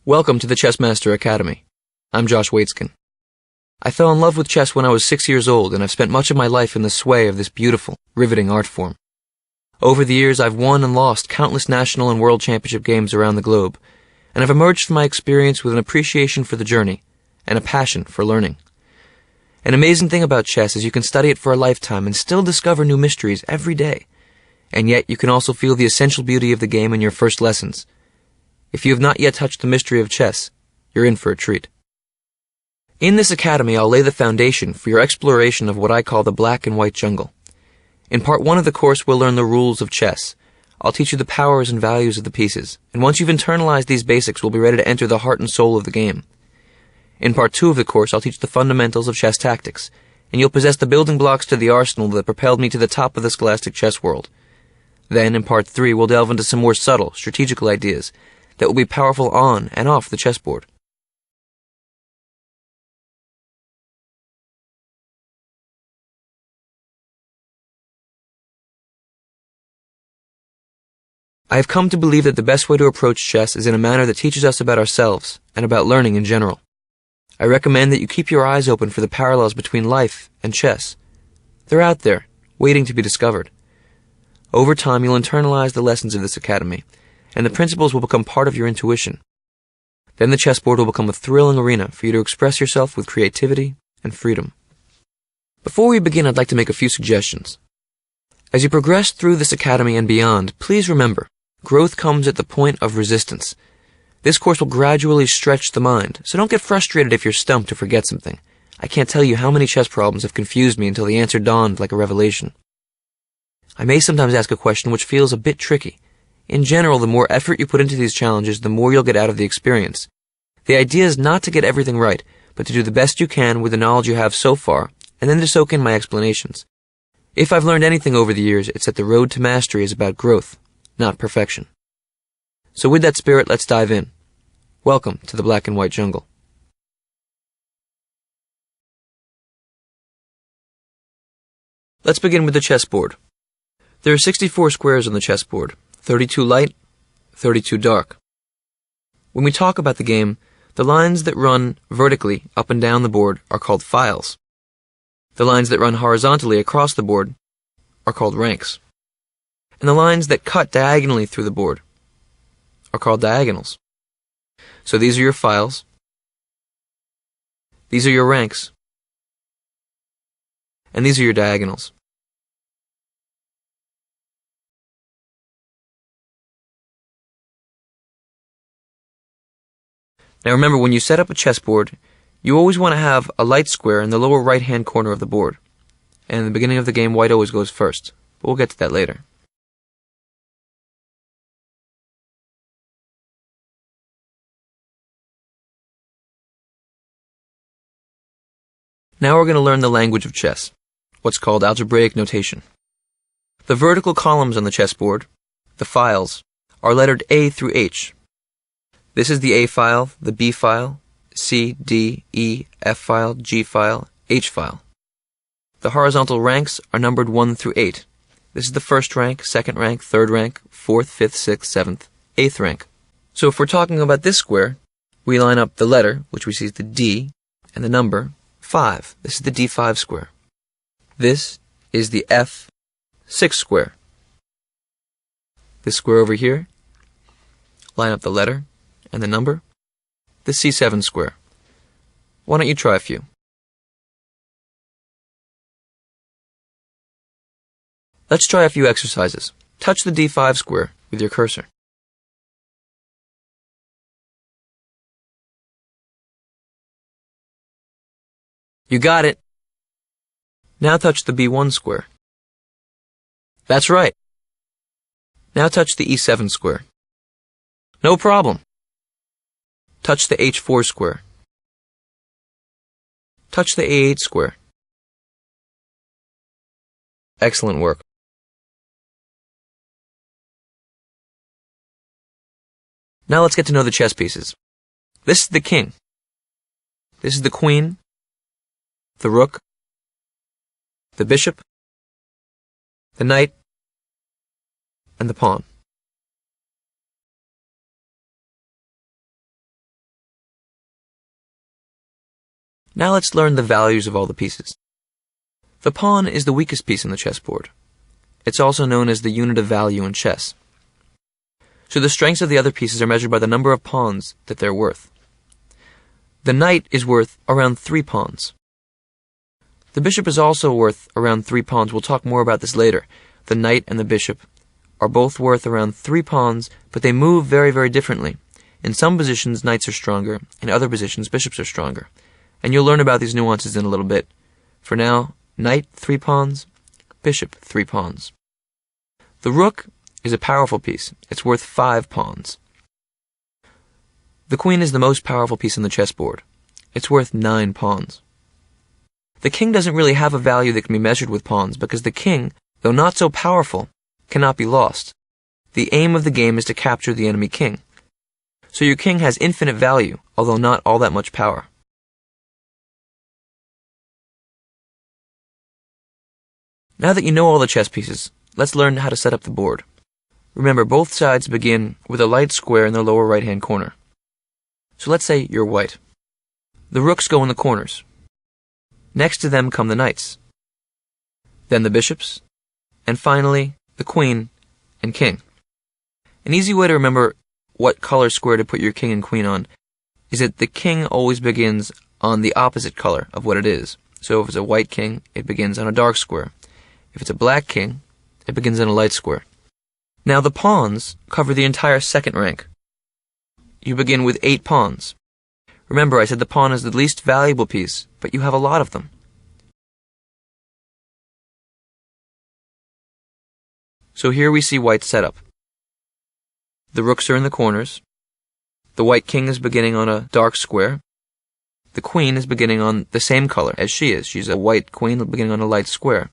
Welcome to the Chessmaster Academy. I'm Josh Waitzkina. I fell in love with chess when I was 6 years old, and I've spent much of my life in the sway of this beautiful, riveting art form. Over the years, I've won and lost countless national and world championship games around the globe, and I've emerged from my experience with an appreciation for the journey and a passion for learning. An amazing thing about chess is you can study it for a lifetime and still discover new mysteries every day, and yet you can also feel the essential beauty of the game in your first lessons. If you have not yet touched the mystery of chess, you're in for a treat. In this academy, I'll lay the foundation for your exploration of what I call the black and white jungle. In part 1 of the course, we'll learn the rules of chess. I'll teach you the powers and values of the pieces, and once you've internalized these basics, we'll be ready to enter the heart and soul of the game. In part 2 of the course, I'll teach the fundamentals of chess tactics, and you'll possess the building blocks to the arsenal that propelled me to the top of the scholastic chess world. Then, in part 3, we'll delve into some more subtle, strategical ideas that will be powerful on and off the chessboard. I have come to believe that the best way to approach chess is in a manner that teaches us about ourselves and about learning in general. I recommend that you keep your eyes open for the parallels between life and chess. They're out there, waiting to be discovered. Over time, you'll internalize the lessons of this academy, and the principles will become part of your intuition. Then the chessboard will become a thrilling arena for you to express yourself with creativity and freedom. Before we begin, I'd like to make a few suggestions. As you progress through this academy and beyond, please remember, growth comes at the point of resistance. This course will gradually stretch the mind, so don't get frustrated if you're stumped or forget something. I can't tell you how many chess problems have confused me until the answer dawned like a revelation. I may sometimes ask a question which feels a bit tricky. In general, the more effort you put into these challenges, the more you'll get out of the experience. The idea is not to get everything right, but to do the best you can with the knowledge you have so far, and then to soak in my explanations. If I've learned anything over the years, it's that the road to mastery is about growth, not perfection. So with that spirit, let's dive in. Welcome to the black and white jungle. Let's begin with the chessboard. There are 64 squares on the chessboard, 32 light, 32 dark. When we talk about the game, the lines that run vertically up and down the board are called files. The lines that run horizontally across the board are called ranks. And the lines that cut diagonally through the board are called diagonals. So these are your files. These are your ranks. And these are your diagonals. Now remember, when you set up a chessboard, you always want to have a light square in the lower right-hand corner of the board. And in the beginning of the game, white always goes first. But we'll get to that later. Now we're going to learn the language of chess, what's called algebraic notation. The vertical columns on the chessboard, the files, are lettered A through H. This is the A file, the B file, C, D, E, F file, G file, H file. The horizontal ranks are numbered 1 through 8. This is the first rank, second rank, third rank, fourth, fifth, sixth, seventh, eighth rank. So if we're talking about this square, we line up the letter, which we see is the D, and the number 5. This is the D5 square. This is the F6 square. This square over here, line up the letter and the number, the C7 square. Why don't you try a few? Let's try a few exercises. Touch the D5 square with your cursor. You got it. Now touch the B1 square. That's right. Now touch the E7 square. No problem. Touch the H4 square. Touch the A8 square. Excellent work. Now let's get to know the chess pieces. This is the king. This is the queen, the rook, the bishop, the knight, and the pawn. Now let's learn the values of all the pieces. The pawn is the weakest piece in the chessboard. It's also known as the unit of value in chess. So the strengths of the other pieces are measured by the number of pawns that they're worth. The knight is worth around 3 pawns. The bishop is also worth around 3 pawns. We'll talk more about this later. The knight and the bishop are both worth around 3 pawns, but they move very, very differently. In some positions, knights are stronger. In other positions, bishops are stronger. And you'll learn about these nuances in a little bit. For now, knight 3 pawns, bishop 3 pawns. The rook is a powerful piece. It's worth 5 pawns. The queen is the most powerful piece on the chessboard. It's worth 9 pawns. The king doesn't really have a value that can be measured with pawns because the king, though not so powerful, cannot be lost. The aim of the game is to capture the enemy king. So your king has infinite value, although not all that much power. Now that you know all the chess pieces, let's learn how to set up the board. Remember, both sides begin with a light square in the lower right-hand corner. So let's say you're white. The rooks go in the corners. Next to them come the knights. Then the bishops. And finally, the queen and king. An easy way to remember what color square to put your king and queen on is that the king always begins on the opposite color of what it is. So if it's a white king, it begins on a dark square. If it's a black king, it begins on a light square. Now the pawns cover the entire second rank. You begin with 8 pawns. Remember, I said the pawn is the least valuable piece, but you have a lot of them. So here we see white's setup. The rooks are in the corners. The white king is beginning on a dark square. The queen is beginning on the same color as she is. She's a white queen beginning on a light square.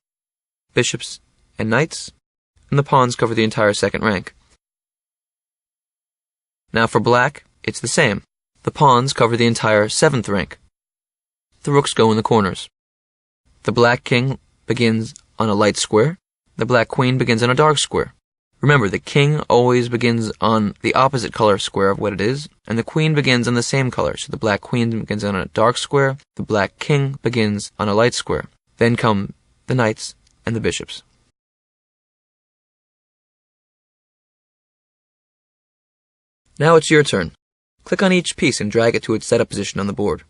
Bishops and knights, and the pawns cover the entire second rank. Now for black, it's the same. The pawns cover the entire 7th rank. The rooks go in the corners. The black king begins on a light square. The black queen begins on a dark square. Remember, the king always begins on the opposite color square of what it is, and the queen begins on the same color. So the black queen begins on a dark square, the black king begins on a light square. Then come the knights and the bishops. Now it's your turn. Click on each piece and drag it to its setup position on the board.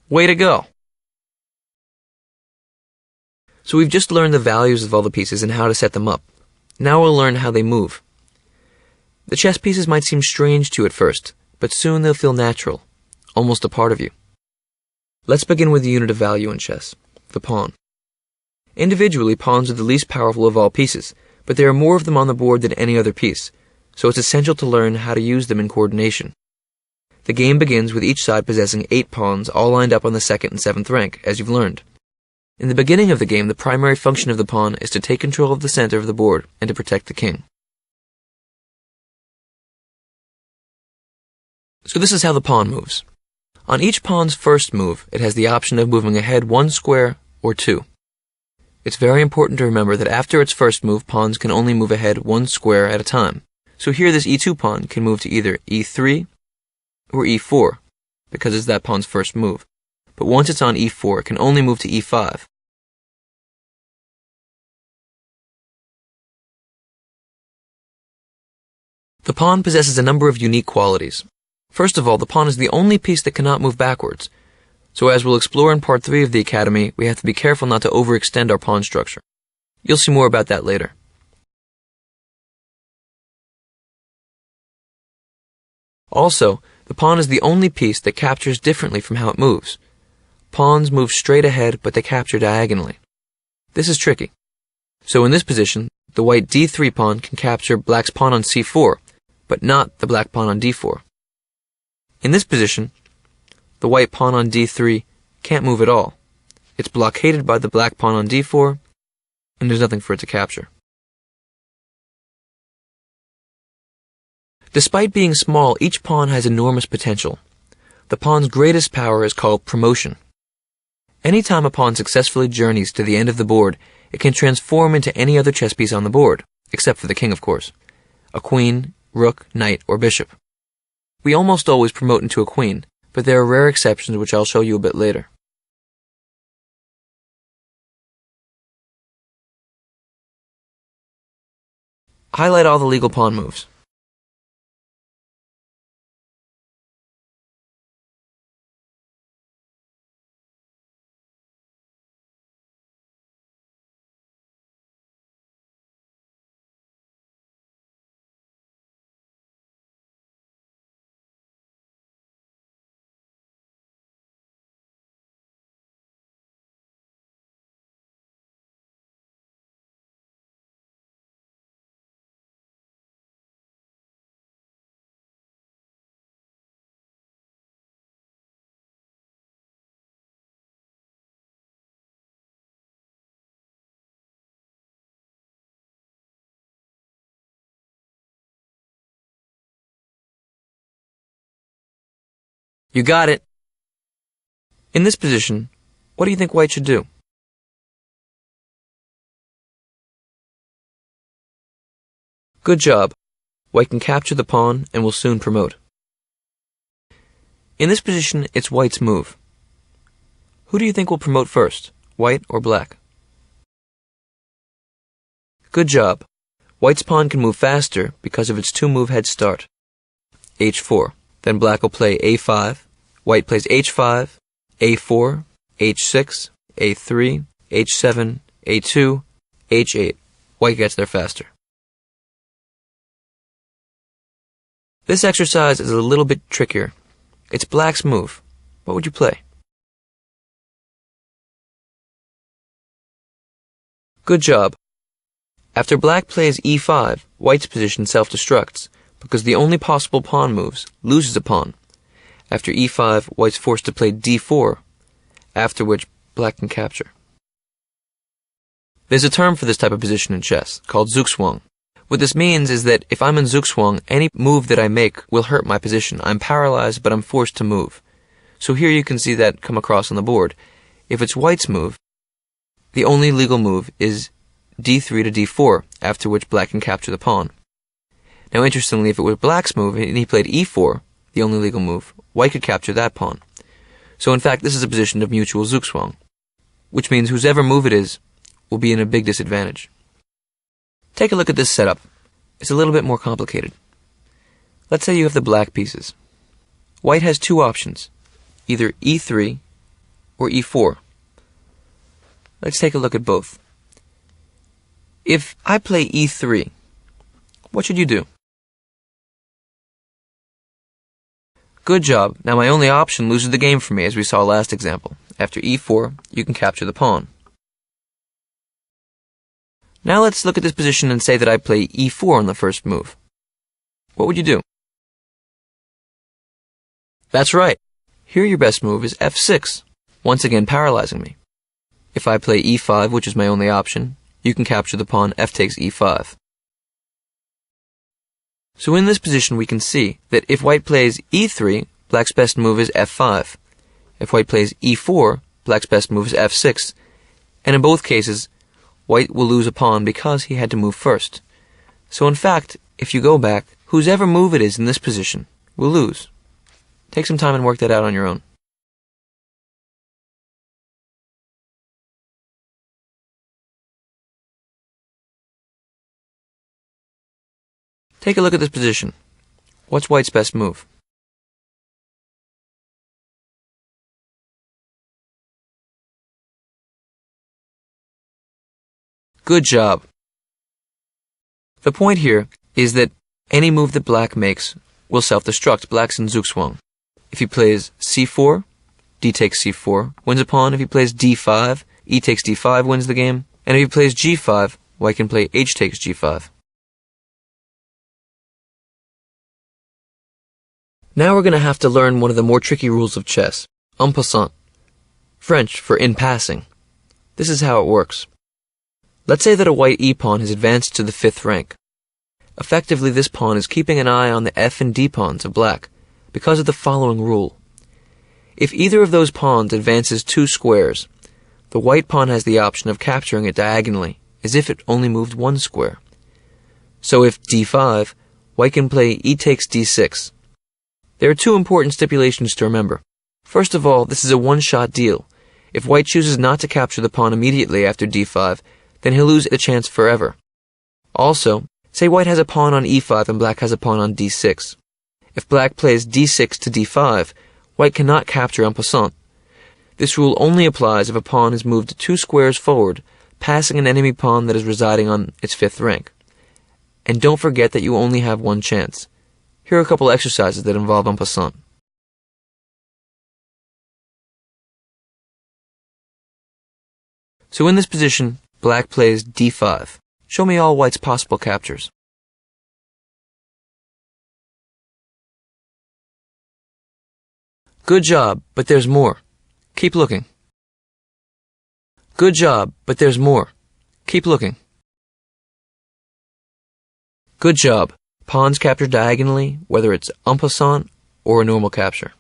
Way to go! So we've just learned the values of all the pieces and how to set them up. Now we'll learn how they move. The chess pieces might seem strange to you at first, but soon they'll feel natural, almost a part of you. Let's begin with the unit of value in chess, the pawn. Individually, pawns are the least powerful of all pieces, but there are more of them on the board than any other piece, so it's essential to learn how to use them in coordination. The game begins with each side possessing 8 pawns all lined up on the 2nd and 7th rank, as you've learned. In the beginning of the game, the primary function of the pawn is to take control of the center of the board and to protect the king. So this is how the pawn moves. On each pawn's first move, it has the option of moving ahead 1 square or 2. It's very important to remember that after its first move, pawns can only move ahead 1 square at a time. So here this e2 pawn can move to either e3 or e4, because it's that pawn's first move. But once it's on e4, it can only move to e5. The pawn possesses a number of unique qualities. First of all, the pawn is the only piece that cannot move backwards. So as we'll explore in part 3 of the Academy, we have to be careful not to overextend our pawn structure. You'll see more about that later. Also, the pawn is the only piece that captures differently from how it moves. Pawns move straight ahead, but they capture diagonally. This is tricky. So in this position, the white d3 pawn can capture black's pawn on c4, but not the black pawn on d4. In this position, the white pawn on d3 can't move at all. It's blockaded by the black pawn on d4, and there's nothing for it to capture. Despite being small, each pawn has enormous potential. The pawn's greatest power is called promotion. Anytime a pawn successfully journeys to the end of the board, it can transform into any other chess piece on the board, except for the king, of course. A queen, rook, knight, or bishop. We almost always promote into a queen, but there are rare exceptions which I'll show you a bit later. Highlight all the legal pawn moves. You got it! In this position, what do you think white should do? Good job. White can capture the pawn and will soon promote. In this position, it's white's move. Who do you think will promote first, white or black? Good job. White's pawn can move faster because of its two-move head start. h4. Then black will play a5, white plays h5, a4, h6, a3, h7, a2, h8. White gets there faster. This exercise is a little bit trickier. It's black's move. What would you play? Good job. After black plays e5, white's position self-destructs, because the only possible pawn moves loses a pawn. After e5, white's forced to play d4, after which black can capture. There's a term for this type of position in chess, called zugzwang. What this means is that if I'm in zugzwang, any move that I make will hurt my position. I'm paralyzed, but I'm forced to move. So here you can see that come across on the board. If it's white's move, the only legal move is d3 to d4, after which black can capture the pawn. Now interestingly, if it was black's move and he played e4, the only legal move, white could capture that pawn. So in fact, this is a position of mutual zugzwang, which means whosever move it is will be in a big disadvantage. Take a look at this setup. It's a little bit more complicated. Let's say you have the black pieces. White has two options, either e3 or e4. Let's take a look at both. If I play e3, what should you do? Good job. Now my only option loses the game for me, as we saw last example. After e4, you can capture the pawn. Now let's look at this position and say that I play e4 on the first move. What would you do? That's right. Here your best move is f6, once again paralyzing me. If I play e5, which is my only option, you can capture the pawn f takes e5. So in this position we can see that if white plays e3, black's best move is f5. If white plays e4, black's best move is f6. And in both cases, white will lose a pawn because he had to move first. So in fact, if you go back, whosever move it is in this position will lose. Take some time and work that out on your own. Take a look at this position. What's white's best move? Good job. The point here is that any move that black makes will self-destruct. Black's in Zugzwang. If he plays c4, d takes c4, wins a pawn. If he plays d5, e takes d5, wins the game. And if he plays g5, white can play h takes g5. Now we're going to have to learn one of the more tricky rules of chess, en passant, French for in passing. This is how it works. Let's say that a white e-pawn has advanced to the 5th rank. Effectively, this pawn is keeping an eye on the f and d pawns of black because of the following rule. If either of those pawns advances 2 squares, the white pawn has the option of capturing it diagonally, as if it only moved 1 square. So if d5, white can play e takes d6. There are 2 important stipulations to remember. First of all, this is a one-shot deal. If white chooses not to capture the pawn immediately after d5, then he'll lose the chance forever. Also, say white has a pawn on e5 and black has a pawn on d6. If black plays d6 to d5, white cannot capture en passant. This rule only applies if a pawn is moved 2 squares forward, passing an enemy pawn that is residing on its 5th rank. And don't forget that you only have one chance. Here are a couple exercises that involve en passant. So in this position, black plays d5. Show me all white's possible captures. Good job, but there's more. Keep looking. Good job, but there's more. Keep looking. Good job. Pawns captured diagonally, whether it's en passant or a normal capture.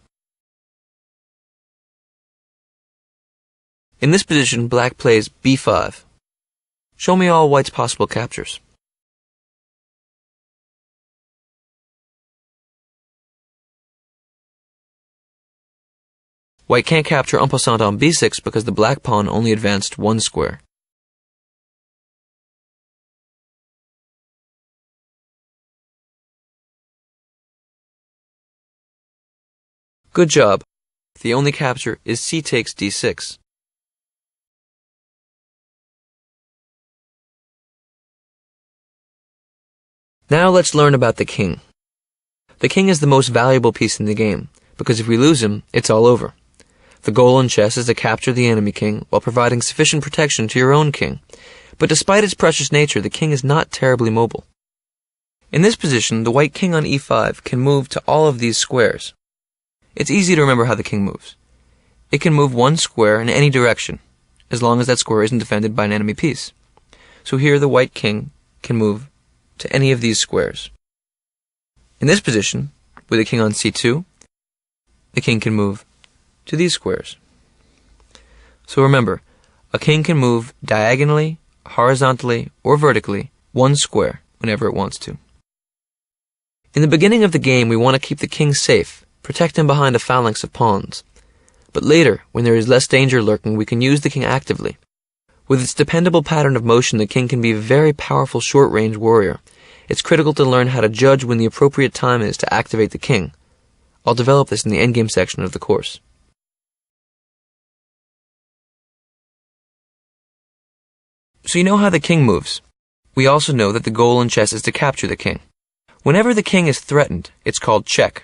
In this position, black plays b5. Show me all white's possible captures. White can't capture en passant on b6 because the black pawn only advanced 1 square. Good job. The only capture is c takes d6. Now let's learn about the king. The king is the most valuable piece in the game, because if we lose him, it's all over. The goal in chess is to capture the enemy king while providing sufficient protection to your own king. But despite its precious nature, the king is not terribly mobile. In this position, the white king on e5 can move to all of these squares. It's easy to remember how the king moves. It can move 1 square in any direction, as long as that square isn't defended by an enemy piece. So here the white king can move to any of these squares. In this position, with the king on c2, the king can move to these squares. So remember, a king can move diagonally, horizontally, or vertically 1 square whenever it wants to. In the beginning of the game, we want to keep the king safe, protect him behind a phalanx of pawns. But later, when there is less danger lurking, we can use the king actively. With its dependable pattern of motion, the king can be a very powerful short-range warrior. It's critical to learn how to judge when the appropriate time is to activate the king. I'll develop this in the endgame section of the course. So you know how the king moves. We also know that the goal in chess is to capture the king. Whenever the king is threatened, it's called check.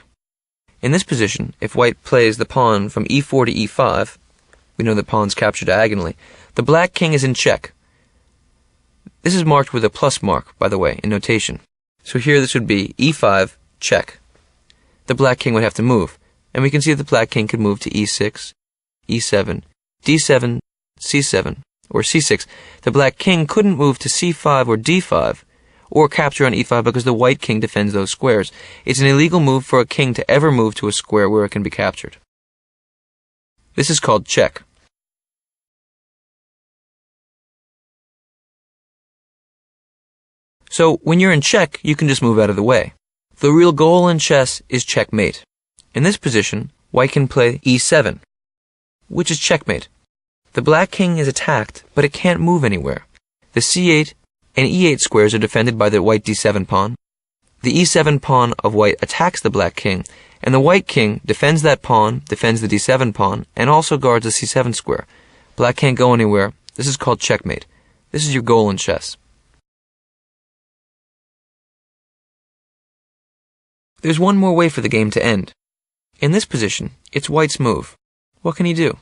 In this position, if white plays the pawn from e4 to e5, we know that pawns capture diagonally, the black king is in check. This is marked with a plus mark, by the way, in notation. So here this would be e5, check. The black king would have to move, and we can see that the black king could move to e6, e7, d7, c7, or c6. The black king couldn't move to c5 or d5, or capture on e5 because the white king defends those squares. It's an illegal move for a king to ever move to a square where it can be captured. This is called check. So when you're in check, you can just move out of the way. The real goal in chess is checkmate. In this position, white can play e7, which is checkmate. The black king is attacked, but it can't move anywhere. The c8 and e8 squares are defended by the white d7 pawn. The e7 pawn of white attacks the black king, and the white king defends that pawn, defends the d7 pawn, and also guards the c7 square. Black can't go anywhere. This is called checkmate. This is your goal in chess. There's one more way for the game to end. In this position, it's white's move. What can he do?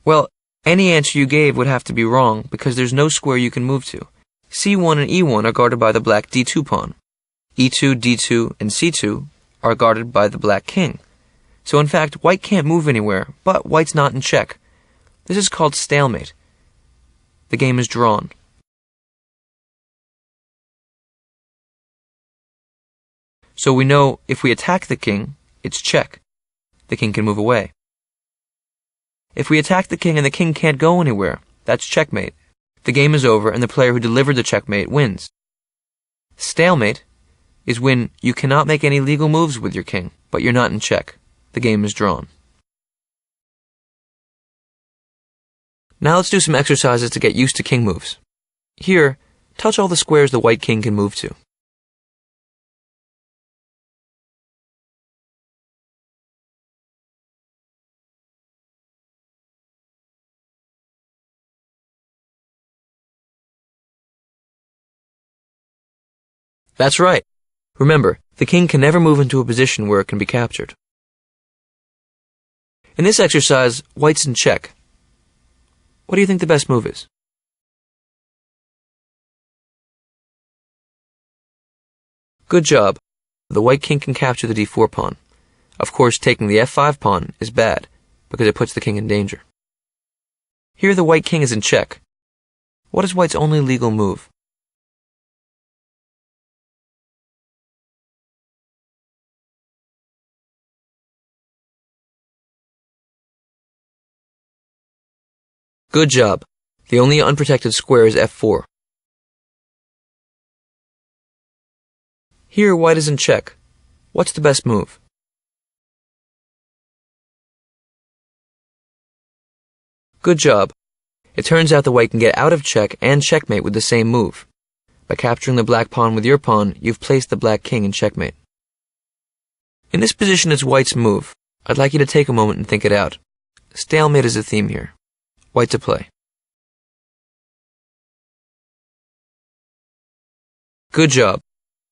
Well, any answer you gave would have to be wrong because there's no square you can move to. C1 and E1 are guarded by the black D2 pawn. E2, D2, and C2 are guarded by the black king. So in fact, white can't move anywhere, but white's not in check. This is called stalemate. The game is drawn. So we know if we attack the king, it's check. The king can move away. If we attack the king and the king can't go anywhere, that's checkmate. The game is over and the player who delivered the checkmate wins. Stalemate is when you cannot make any legal moves with your king, but you're not in check. The game is drawn. Now let's do some exercises to get used to king moves. Here, touch all the squares the white king can move to. That's right. Remember, the king can never move into a position where it can be captured. In this exercise, white's in check. What do you think the best move is? Good job. The white king can capture the d4 pawn. Of course, taking the f5 pawn is bad, because it puts the king in danger. Here the white king is in check. What is white's only legal move? Good job. The only unprotected square is f4. Here white is in check. What's the best move? Good job. It turns out the white can get out of check and checkmate with the same move. By capturing the black pawn with your pawn, you've placed the black king in checkmate. In this position it's white's move. I'd like you to take a moment and think it out. Stalemate is a theme here. White to play. Good job.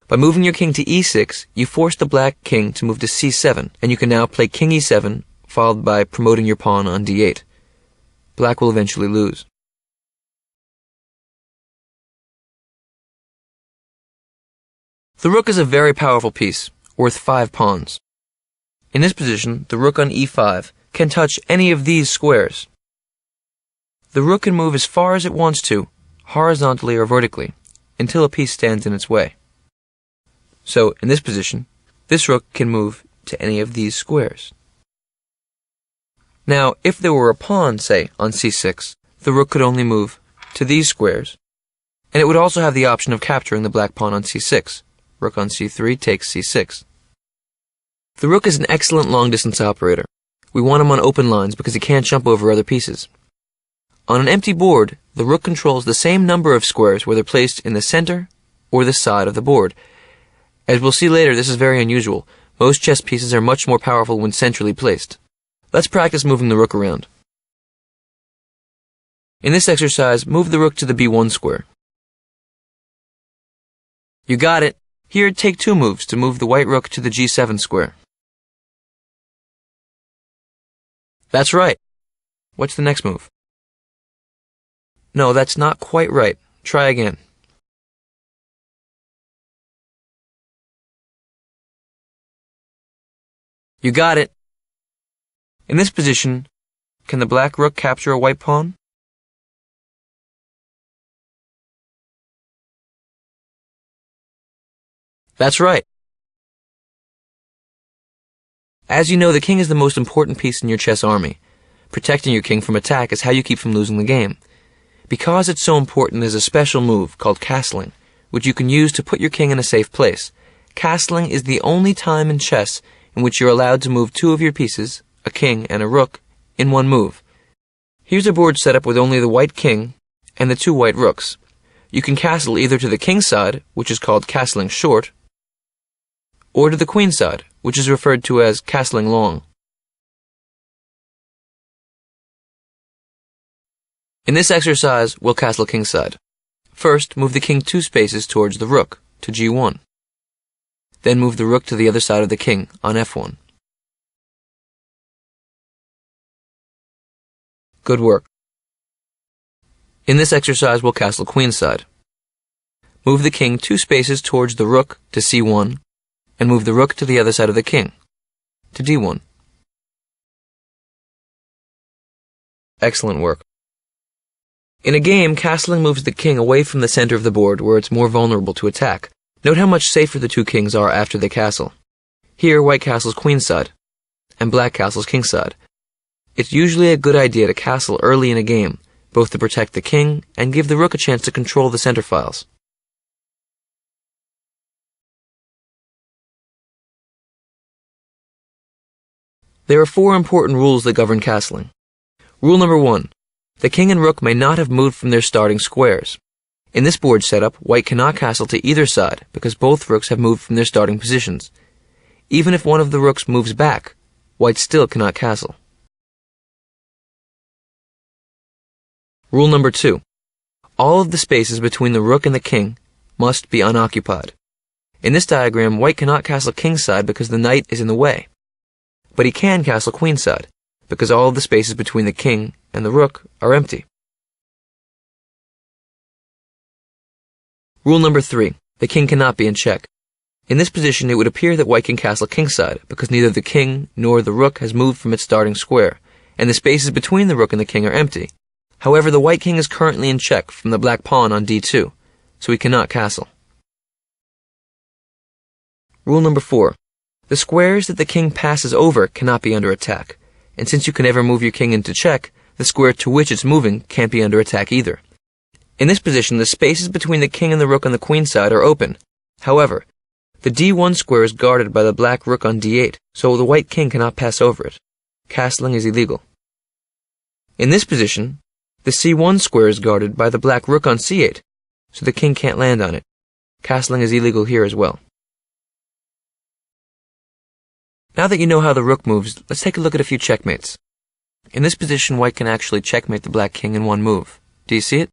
By moving your king to e6, you force the black king to move to c7, and you can now play king e7, followed by promoting your pawn on d8. Black will eventually lose. The rook is a very powerful piece, worth 5 pawns. In this position, the rook on e5 can touch any of these squares. The rook can move as far as it wants to, horizontally or vertically, until a piece stands in its way. So, in this position, this rook can move to any of these squares. Now, if there were a pawn, say, on c6, the rook could only move to these squares, and it would also have the option of capturing the black pawn on c6. Rook on c3 takes c6. The rook is an excellent long-distance operator. We want him on open lines because he can't jump over other pieces. On an empty board, the rook controls the same number of squares whether placed in the center or the side of the board. As we'll see later, this is very unusual. Most chess pieces are much more powerful when centrally placed. Let's practice moving the rook around. In this exercise, move the rook to the b1 square. You got it. Here, take 2 moves to move the white rook to the g7 square. That's right. What's the next move? No, that's not quite right. Try again. You got it. In this position, can the black rook capture a white pawn? That's right. As you know, the king is the most important piece in your chess army. Protecting your king from attack is how you keep from losing the game. Because it's so important, there's a special move called castling, which you can use to put your king in a safe place. Castling is the only time in chess in which you're allowed to move 2 of your pieces, a king and a rook, in one move. Here's a board set up with only the white king and the 2 white rooks. You can castle either to the king's side, which is called castling short, or to the queen's side, which is referred to as castling long. In this exercise, we'll castle kingside. First, move the king 2 spaces towards the rook, to g1. Then move the rook to the other side of the king, on f1. Good work. In this exercise, we'll castle queenside. Move the king 2 spaces towards the rook, to c1, and move the rook to the other side of the king, to d1. Excellent work. In a game, castling moves the king away from the center of the board where it's more vulnerable to attack. Note how much safer the 2 kings are after they castle. Here, white castles queenside, and black castles kingside. It's usually a good idea to castle early in a game, both to protect the king and give the rook a chance to control the center files. There are 4 important rules that govern castling. Rule number 1. The king and rook may not have moved from their starting squares. In this board setup, white cannot castle to either side because both rooks have moved from their starting positions. Even if one of the rooks moves back, white still cannot castle. Rule number 2. All of the spaces between the rook and the king must be unoccupied. In this diagram, white cannot castle kingside because the knight is in the way. But he can castle queenside because all of the spaces between the king and the rook are empty. Rule number 3. The king cannot be in check. In this position, it would appear that white can castle kingside because neither the king nor the rook has moved from its starting square, and the spaces between the rook and the king are empty. However, the white king is currently in check from the black pawn on d2, so he cannot castle. Rule number 4. The squares that the king passes over cannot be under attack, and since you can never move your king into check, the square to which it's moving can't be under attack either. In this position, the spaces between the king and the rook on the queen side are open. However, the d1 square is guarded by the black rook on d8, so the white king cannot pass over it. Castling is illegal. In this position, the c1 square is guarded by the black rook on c8, so the king can't land on it. Castling is illegal here as well. Now that you know how the rook moves, let's take a look at a few checkmates. In this position, white can actually checkmate the black king in one move. Do you see it?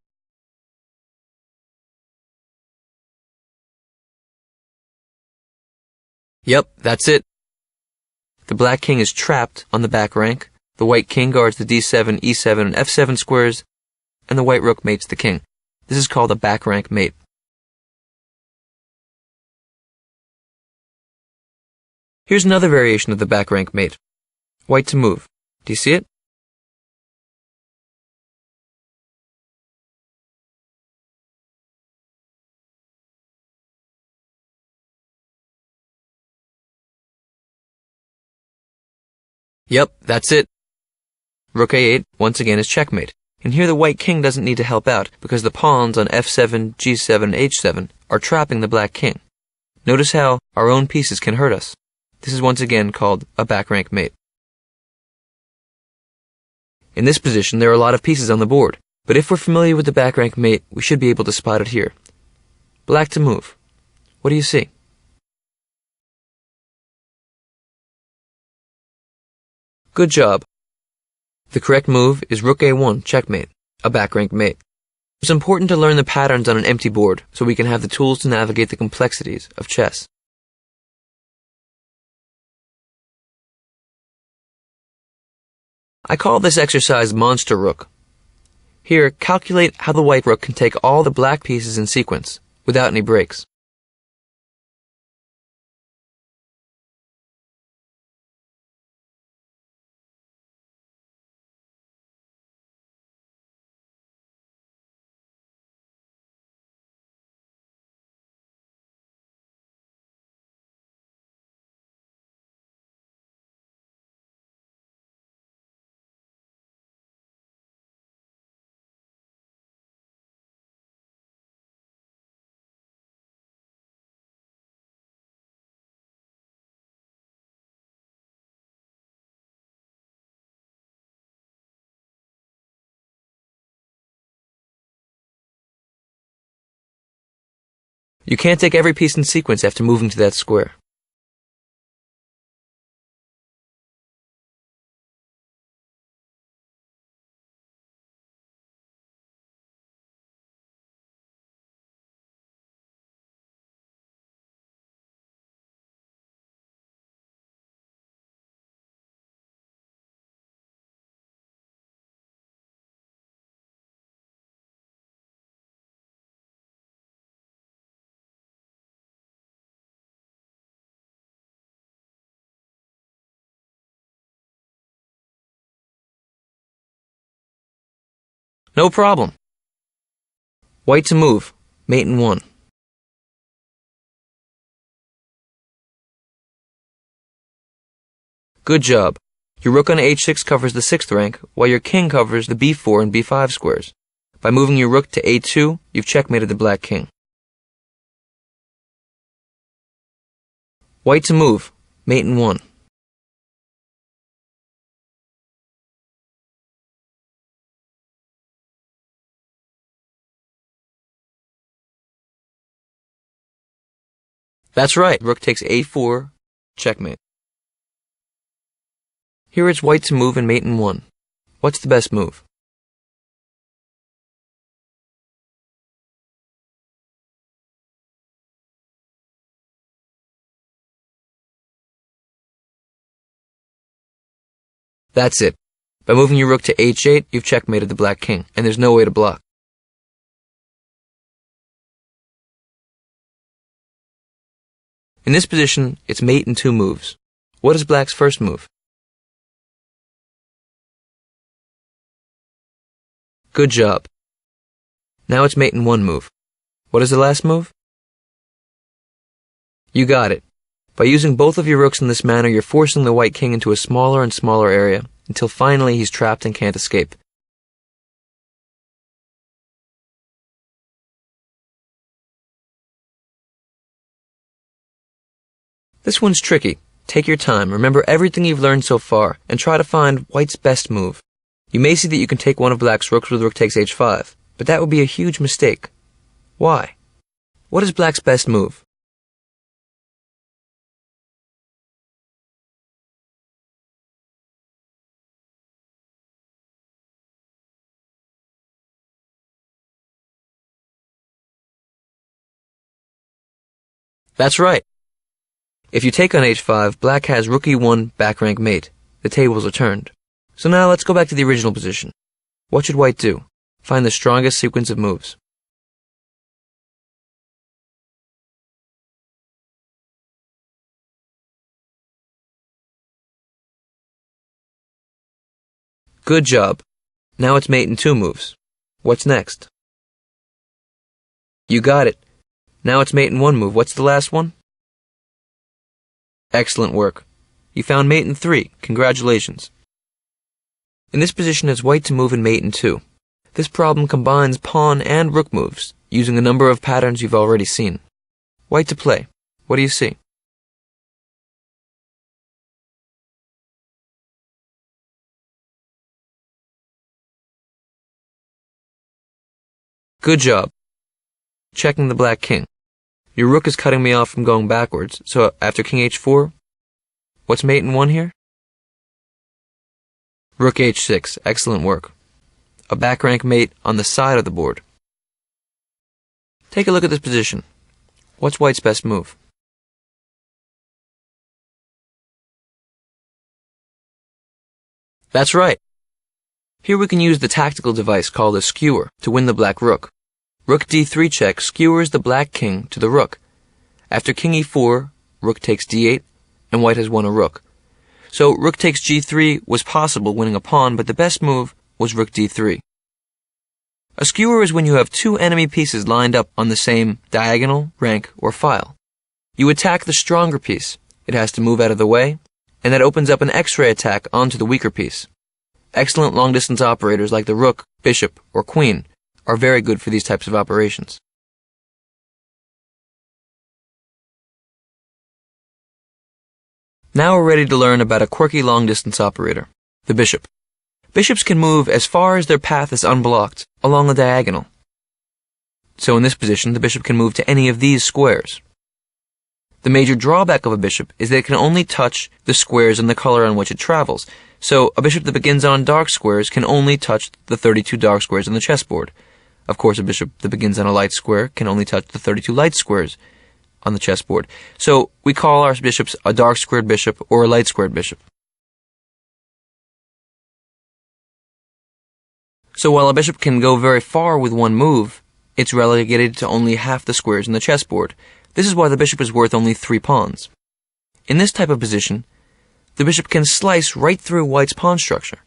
Yep, that's it. The black king is trapped on the back rank, the white king guards the d7, e7, and f7 squares, and the white rook mates the king. This is called a back rank mate. Here's another variation of the back rank mate. White to move. Do you see it? Yep, that's it. Rook a8 once again is checkmate. And here the white king doesn't need to help out because the pawns on f7, g7, h7 are trapping the black king. Notice how our own pieces can hurt us. This is once again called a back rank mate. In this position, there are a lot of pieces on the board, but if we're familiar with the back rank mate, we should be able to spot it here. Black to move. What do you see? Good job. The correct move is rook a1, checkmate, a back rank mate. It's important to learn the patterns on an empty board so we can have the tools to navigate the complexities of chess. I call this exercise Monster Rook. Here, calculate how the white rook can take all the black pieces in sequence, without any breaks. You can't take every piece in sequence after moving to that square. No problem. White to move. Mate in 1. Good job. Your rook on h6 covers the 6th rank, while your king covers the b4 and b5 squares. By moving your rook to a2, you've checkmated the black king. White to move. Mate in 1. That's right. Rook takes a4. Checkmate. Here it's white to move and mate in 1. What's the best move? That's it. By moving your rook to h8, you've checkmated the black king, and there's no way to block. In this position, it's mate in 2 moves. What is black's first move? Good job. Now it's mate in 1 move. What is the last move? You got it. By using both of your rooks in this manner, you're forcing the white king into a smaller and smaller area, until finally he's trapped and can't escape. This one's tricky. Take your time, remember everything you've learned so far, and try to find white's best move. You may see that you can take one of black's rooks with rook takes h5, but that would be a huge mistake. Why? What is black's best move? That's right. If you take on h5, black has rook e1 back rank mate. The tables are turned. So now let's go back to the original position. What should white do? Find the strongest sequence of moves. Good job. Now it's mate in 2 moves. What's next? You got it. Now it's mate in 1 move. What's the last one? Excellent work. You found mate in 3. Congratulations. In this position, it's white to move and mate in 2. This problem combines pawn and rook moves, using a number of patterns you've already seen. White to play. What do you see? Good job. Checking the black king. Your rook is cutting me off from going backwards, so after king h4, what's mate in 1 here? Rook h6, excellent work. A back rank mate on the side of the board. Take a look at this position. What's white's best move? That's right. Here we can use the tactical device called a skewer to win the black rook. Rook d3 check skewers the black king to the rook. After king e4, rook takes d8, and white has won a rook. So rook takes g3 was possible, winning a pawn, but the best move was rook d3. A skewer is when you have 2 enemy pieces lined up on the same diagonal, rank, or file. You attack the stronger piece. It has to move out of the way, and that opens up an X-ray attack onto the weaker piece. Excellent long-distance operators like the rook, bishop, or queen are very good for these types of operations. Now we're ready to learn about a quirky long-distance operator, the bishop. Bishops can move as far as their path is unblocked, along a diagonal. So in this position, the bishop can move to any of these squares. The major drawback of a bishop is that it can only touch the squares in the color on which it travels. So a bishop that begins on dark squares can only touch the 32 dark squares on the chessboard. Of course, a bishop that begins on a light square can only touch the 32 light squares on the chessboard. So we call our bishops a dark squared bishop or a light squared bishop. So while a bishop can go very far with one move, it's relegated to only half the squares in the chessboard. This is why the bishop is worth only 3 pawns. In this type of position, the bishop can slice right through white's pawn structure,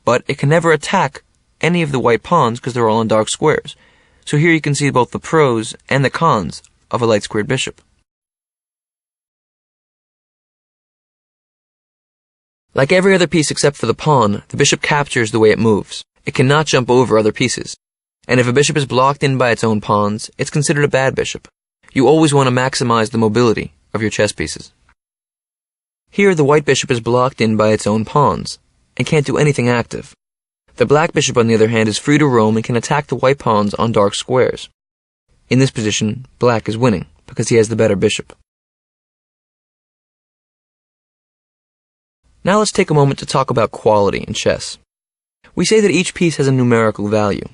but it can never attack any of the white pawns because they're all in dark squares. So here you can see both the pros and the cons of a light squared bishop. Like every other piece except for the pawn, the bishop captures the way it moves. It cannot jump over other pieces. And if a bishop is blocked in by its own pawns, it's considered a bad bishop. You always want to maximize the mobility of your chess pieces. Here, the white bishop is blocked in by its own pawns and can't do anything active. The black bishop, on the other hand, is free to roam and can attack the white pawns on dark squares. In this position, black is winning because he has the better bishop. Now let's take a moment to talk about quality in chess. We say that each piece has a numerical value.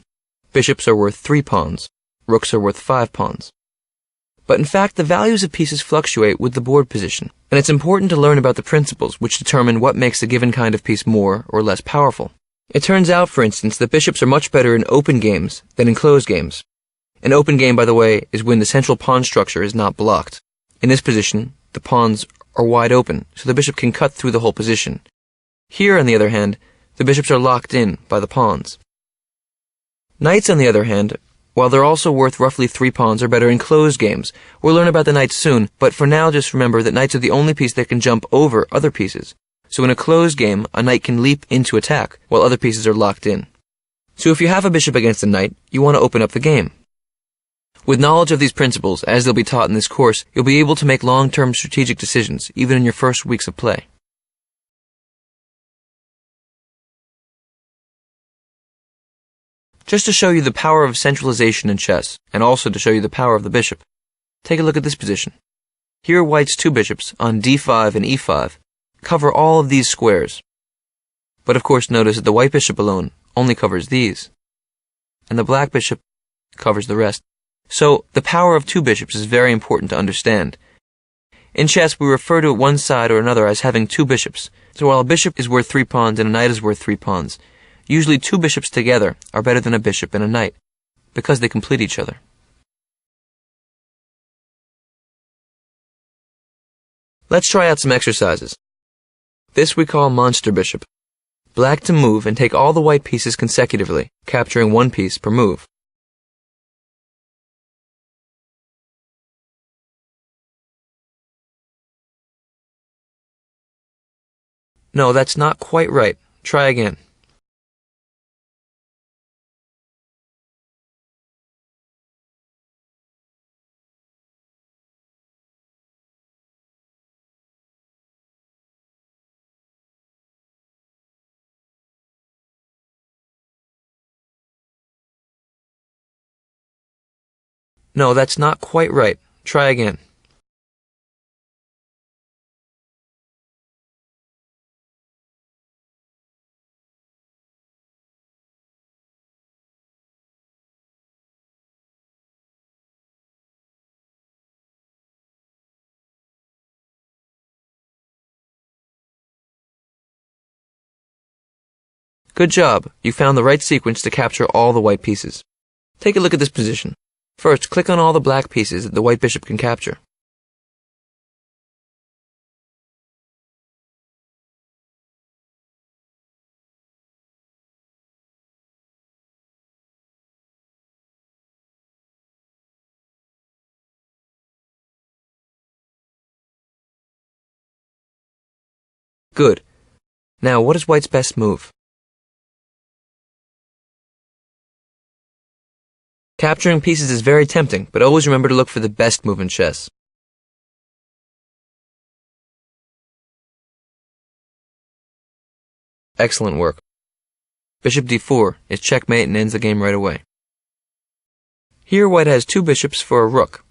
Bishops are worth 3 pawns. Rooks are worth 5 pawns. But in fact, the values of pieces fluctuate with the board position, and it's important to learn about the principles which determine what makes a given kind of piece more or less powerful. It turns out, for instance, that bishops are much better in open games than in closed games. An open game, by the way, is when the central pawn structure is not blocked. In this position, the pawns are wide open, so the bishop can cut through the whole position. Here, on the other hand, the bishops are locked in by the pawns. Knights, on the other hand, while they're also worth roughly 3 pawns, are better in closed games. We'll learn about the knights soon, but for now just remember that knights are the only piece that can jump over other pieces. So in a closed game, a knight can leap into attack, while other pieces are locked in. So if you have a bishop against a knight, you want to open up the game. With knowledge of these principles, as they'll be taught in this course, you'll be able to make long-term strategic decisions, even in your first weeks of play. Just to show you the power of centralization in chess, and also to show you the power of the bishop, take a look at this position. Here White's 2 bishops, on d5 and e5, cover all of these squares. But of course notice that the white bishop alone only covers these, and the black bishop covers the rest. So the power of 2 bishops is very important to understand. In chess, we refer to one side or another as having 2 bishops. So while a bishop is worth 3 pawns and a knight is worth 3 pawns, usually 2 bishops together are better than a bishop and a knight, because they complete each other. Let's try out some exercises. This we call monster bishop. Black to move and take all the white pieces consecutively, capturing 1 piece per move. No, that's not quite right. Try again. No, that's not quite right. Try again. Good job. You found the right sequence to capture all the white pieces. Take a look at this position. First, click on all the black pieces that the white bishop can capture. Good. Now, what is White's best move? Capturing pieces is very tempting, but always remember to look for the best move in chess. Excellent work. Bishop d4 is checkmate and ends the game right away. Here White has 2 bishops for a rook.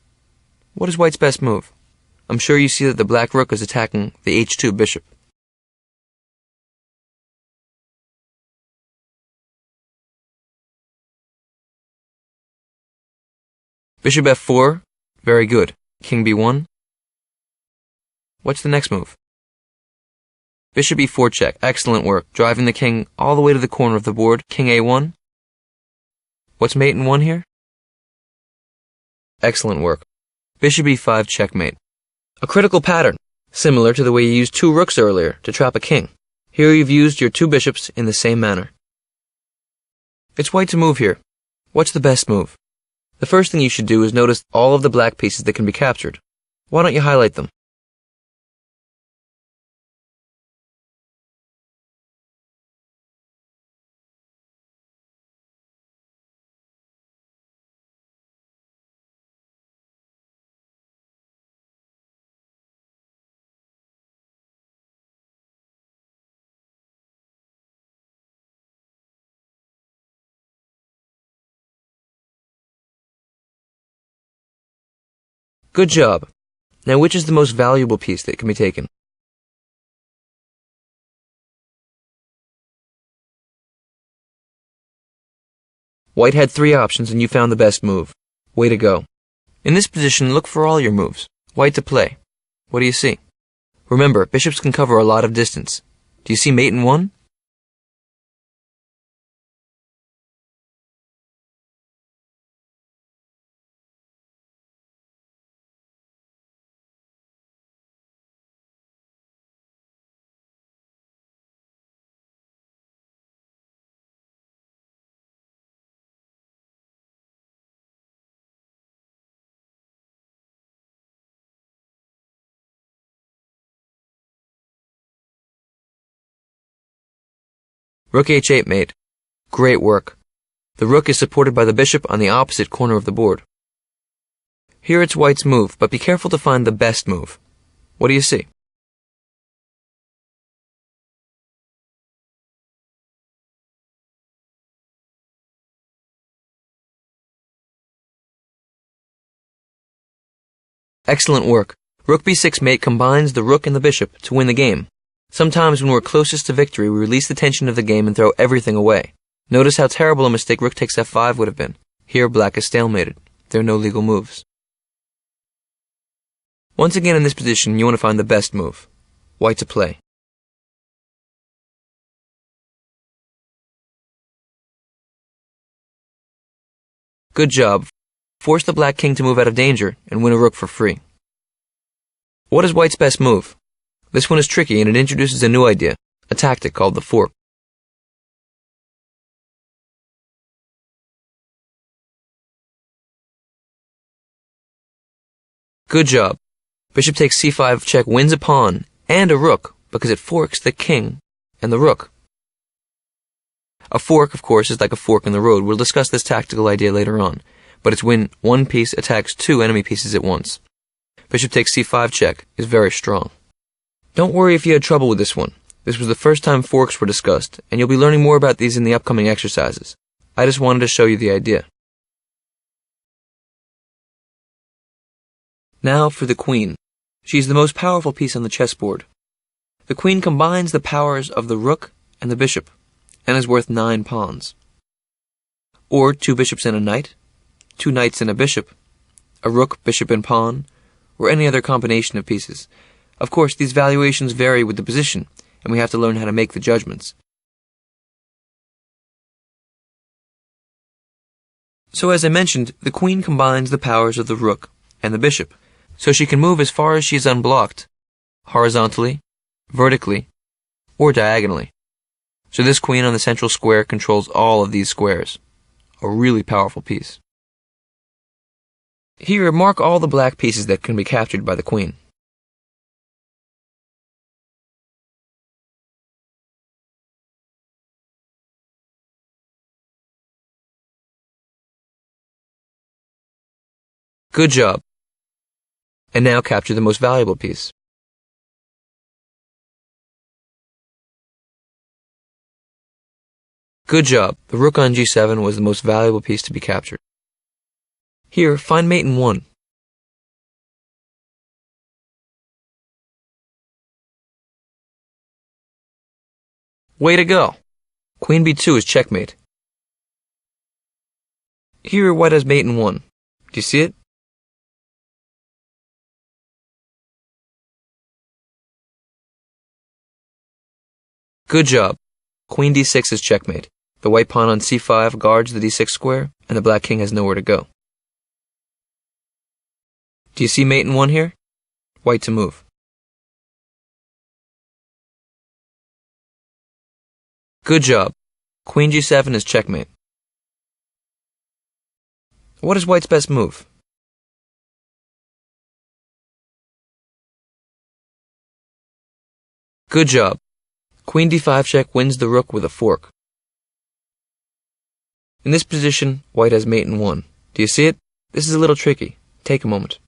What is White's best move? I'm sure you see that the black rook is attacking the h2 bishop. Bishop f4, very good. King b1. What's the next move? Bishop e4 check, excellent work, driving the king all the way to the corner of the board. King a1. What's mate in 1 here? Excellent work. Bishop e5 checkmate. A critical pattern, similar to the way you used 2 rooks earlier to trap a king. Here you've used your 2 bishops in the same manner. It's white to move here. What's the best move? The first thing you should do is notice all of the black pieces that can be captured. Why don't you highlight them? Good job. Now which is the most valuable piece that can be taken? White had 3 options and you found the best move. Way to go. In this position, look for all your moves. White to play. What do you see? Remember, bishops can cover a lot of distance. Do you see mate in 1? Rook h8 mate. Great work. The rook is supported by the bishop on the opposite corner of the board. Here it's white's move, but be careful to find the best move. What do you see? Excellent work. Rook b6 mate combines the rook and the bishop to win the game. Sometimes when we're closest to victory, we release the tension of the game and throw everything away. Notice how terrible a mistake rook takes f5 would have been. Here, black is stalemated. There are no legal moves. Once again in this position, you want to find the best move. White to play. Good job. Force the black king to move out of danger and win a rook for free. What is white's best move? This one is tricky and it introduces a new idea, a tactic called the fork. Good job. Bishop takes c5 check wins a pawn and a rook because it forks the king and the rook. A fork, of course, is like a fork in the road. We'll discuss this tactical idea later on, but it's when one piece attacks 2 enemy pieces at once. Bishop takes c5 check is very strong. Don't worry if you had trouble with this one. This was the first time forks were discussed, and you'll be learning more about these in the upcoming exercises. I just wanted to show you the idea. Now for the queen. She's the most powerful piece on the chessboard. The queen combines the powers of the rook and the bishop, and is worth 9 pawns. Or 2 bishops and a knight, 2 knights and a bishop, a rook, bishop, and pawn, or any other combination of pieces. Of course, these valuations vary with the position, and we have to learn how to make the judgments. So as I mentioned, the queen combines the powers of the rook and the bishop, so she can move as far as she is unblocked, horizontally, vertically, or diagonally. So this queen on the central square controls all of these squares. A really powerful piece. Here, mark all the black pieces that can be captured by the queen. Good job. And now capture the most valuable piece. Good job. The rook on g7 was the most valuable piece to be captured. Here, find mate in 1. Way to go. Queen b2 is checkmate. Here, white has mate in 1. Do you see it? Good job. Queen d6 is checkmate. The white pawn on c5 guards the d6 square, and the black king has nowhere to go. Do you see mate in 1 here? White to move. Good job. Queen g7 is checkmate. What is white's best move? Good job. Queen d5 check wins the rook with a fork. In this position, white has mate in 1. Do you see it? This is a little tricky. Take a moment.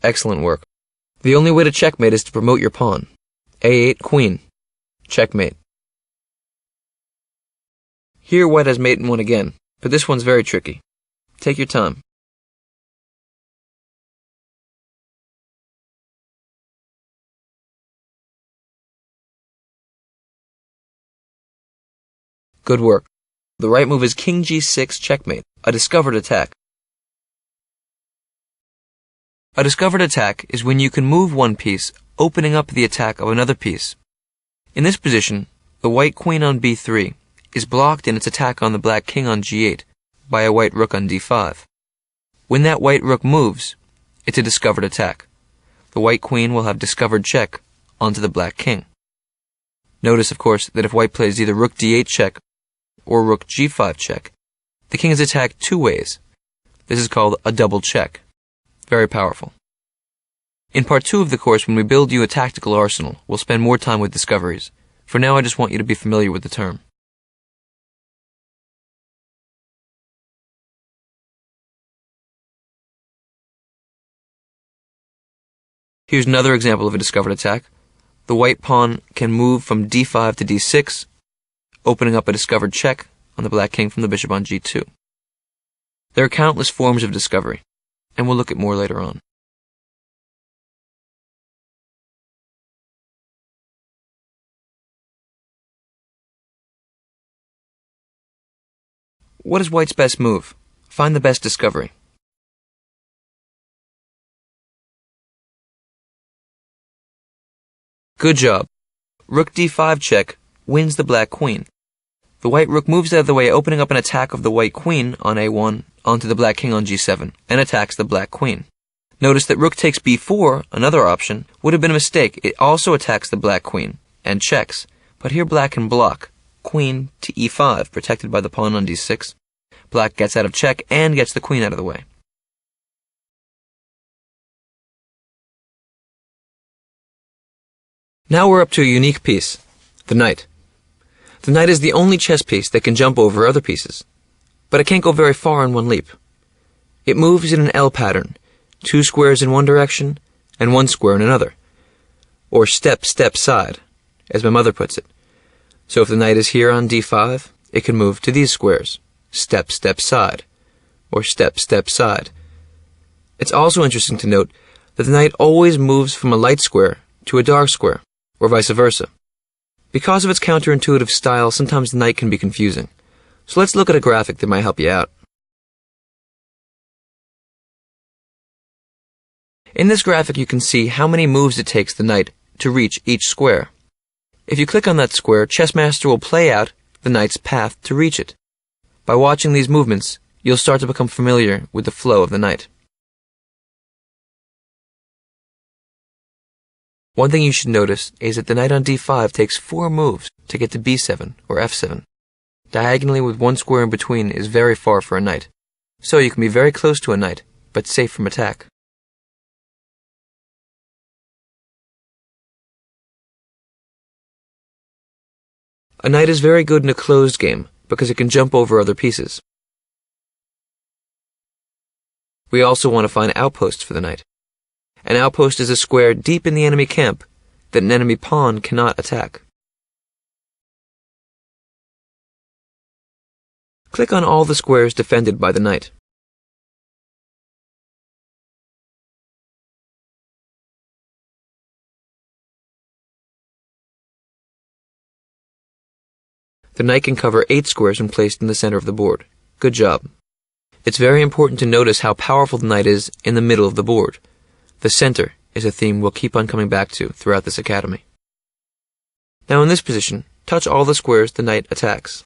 Excellent work. The only way to checkmate is to promote your pawn. A8, queen. Checkmate. Here white has mate in 1 again, but this one's very tricky. Take your time. Good work. The right move is king g6 checkmate, a discovered attack. A discovered attack is when you can move one piece, opening up the attack of another piece. In this position, the white queen on b3 is blocked in its attack on the black king on g8 by a white rook on d5. When that white rook moves, it's a discovered attack. The white queen will have discovered check onto the black king. Notice, of course, that if white plays either rook d8 check or rook g5 check, the king is attacked 2 ways. This is called a double check. Very powerful. In part 2 of the course, when we build you a tactical arsenal, we'll spend more time with discoveries. For now, I just want you to be familiar with the term. Here's another example of a discovered attack. The white pawn can move from d5 to d6, opening up a discovered check on the black king from the bishop on g2. There are countless forms of discovery, and we'll look at more later on. What is white's best move? Find the best discovery. Good job. Rook d5 check wins the black queen. The white rook moves out of the way, opening up an attack of the white queen on a1 onto the black king on g7, and attacks the black queen. Notice that rook takes b4, another option, would have been a mistake. It also attacks the black queen, and checks. But here black can block. Queen to e5, protected by the pawn on d6. Black gets out of check and gets the queen out of the way. Now we're up to a unique piece, the knight. The knight is the only chess piece that can jump over other pieces, but it can't go very far in one leap. It moves in an L pattern, 2 squares in one direction and 1 square in another, or step, step, side, as my mother puts it. So if the knight is here on d5, it can move to these squares, step, step, side, or step, step, side. It's also interesting to note that the knight always moves from a light square to a dark square, or vice versa. Because of its counterintuitive style, sometimes the knight can be confusing. So let's look at a graphic that might help you out. In this graphic, you can see how many moves it takes the knight to reach each square. If you click on that square, Chessmaster will play out the knight's path to reach it. By watching these movements, you'll start to become familiar with the flow of the knight. One thing you should notice is that the knight on d5 takes 4 moves to get to b7 or f7. Diagonally with 1 square in between is very far for a knight, so you can be very close to a knight, but safe from attack. A knight is very good in a closed game because it can jump over other pieces. We also want to find outposts for the knight. An outpost is a square deep in the enemy camp that an enemy pawn cannot attack. Click on all the squares defended by the knight. The knight can cover 8 squares when placed in the center of the board. Good job. It's very important to notice how powerful the knight is in the middle of the board. The center is a theme we'll keep on coming back to throughout this academy. Now in this position, touch all the squares the knight attacks.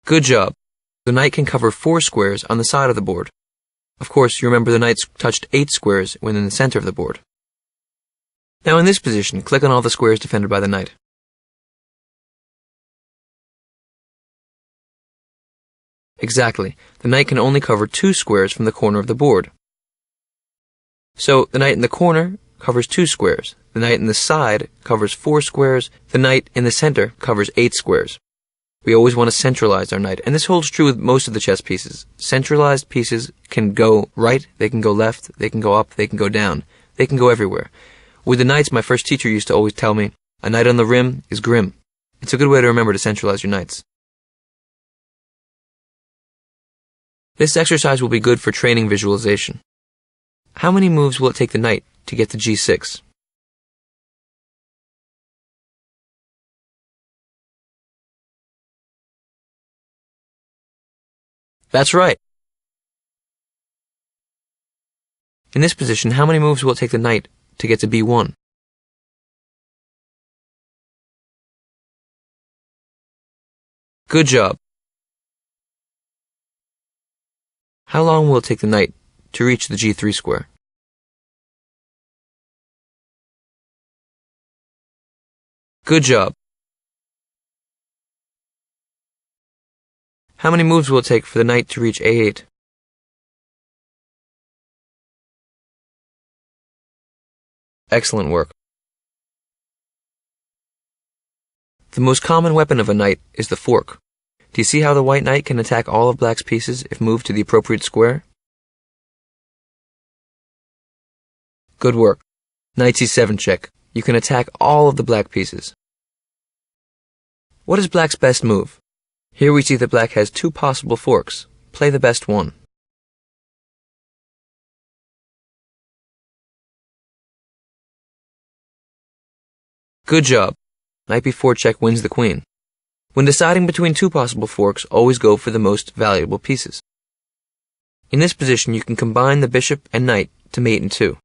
Good job. The knight can cover 4 squares on the side of the board. Of course, you remember the knight's touched 8 squares when in the center of the board. Now in this position, click on all the squares defended by the knight. Exactly. The knight can only cover 2 squares from the corner of the board. So, the knight in the corner covers 2 squares. The knight in the side covers 4 squares. The knight in the center covers 8 squares. We always want to centralize our knight, and this holds true with most of the chess pieces. Centralized pieces can go right, they can go left, they can go up, they can go down. They can go everywhere. With the knights, my first teacher used to always tell me, a knight on the rim is grim. It's a good way to remember to centralize your knights. This exercise will be good for training visualization. How many moves will it take the knight to get to g6? That's right. In this position, how many moves will it take the knight to get to b1? Good job. How long will it take the knight to reach the g3 square? Good job. How many moves will it take for the knight to reach a8? Excellent work. The most common weapon of a knight is the fork. Do you see how the white knight can attack all of black's pieces if moved to the appropriate square? Good work. Knight c7 check. You can attack all of the black pieces. What is black's best move? Here we see that black has 2 possible forks. Play the best one. Good job. Knight b4 check wins the queen. When deciding between 2 possible forks, always go for the most valuable pieces. In this position, you can combine the bishop and knight to mate in 2.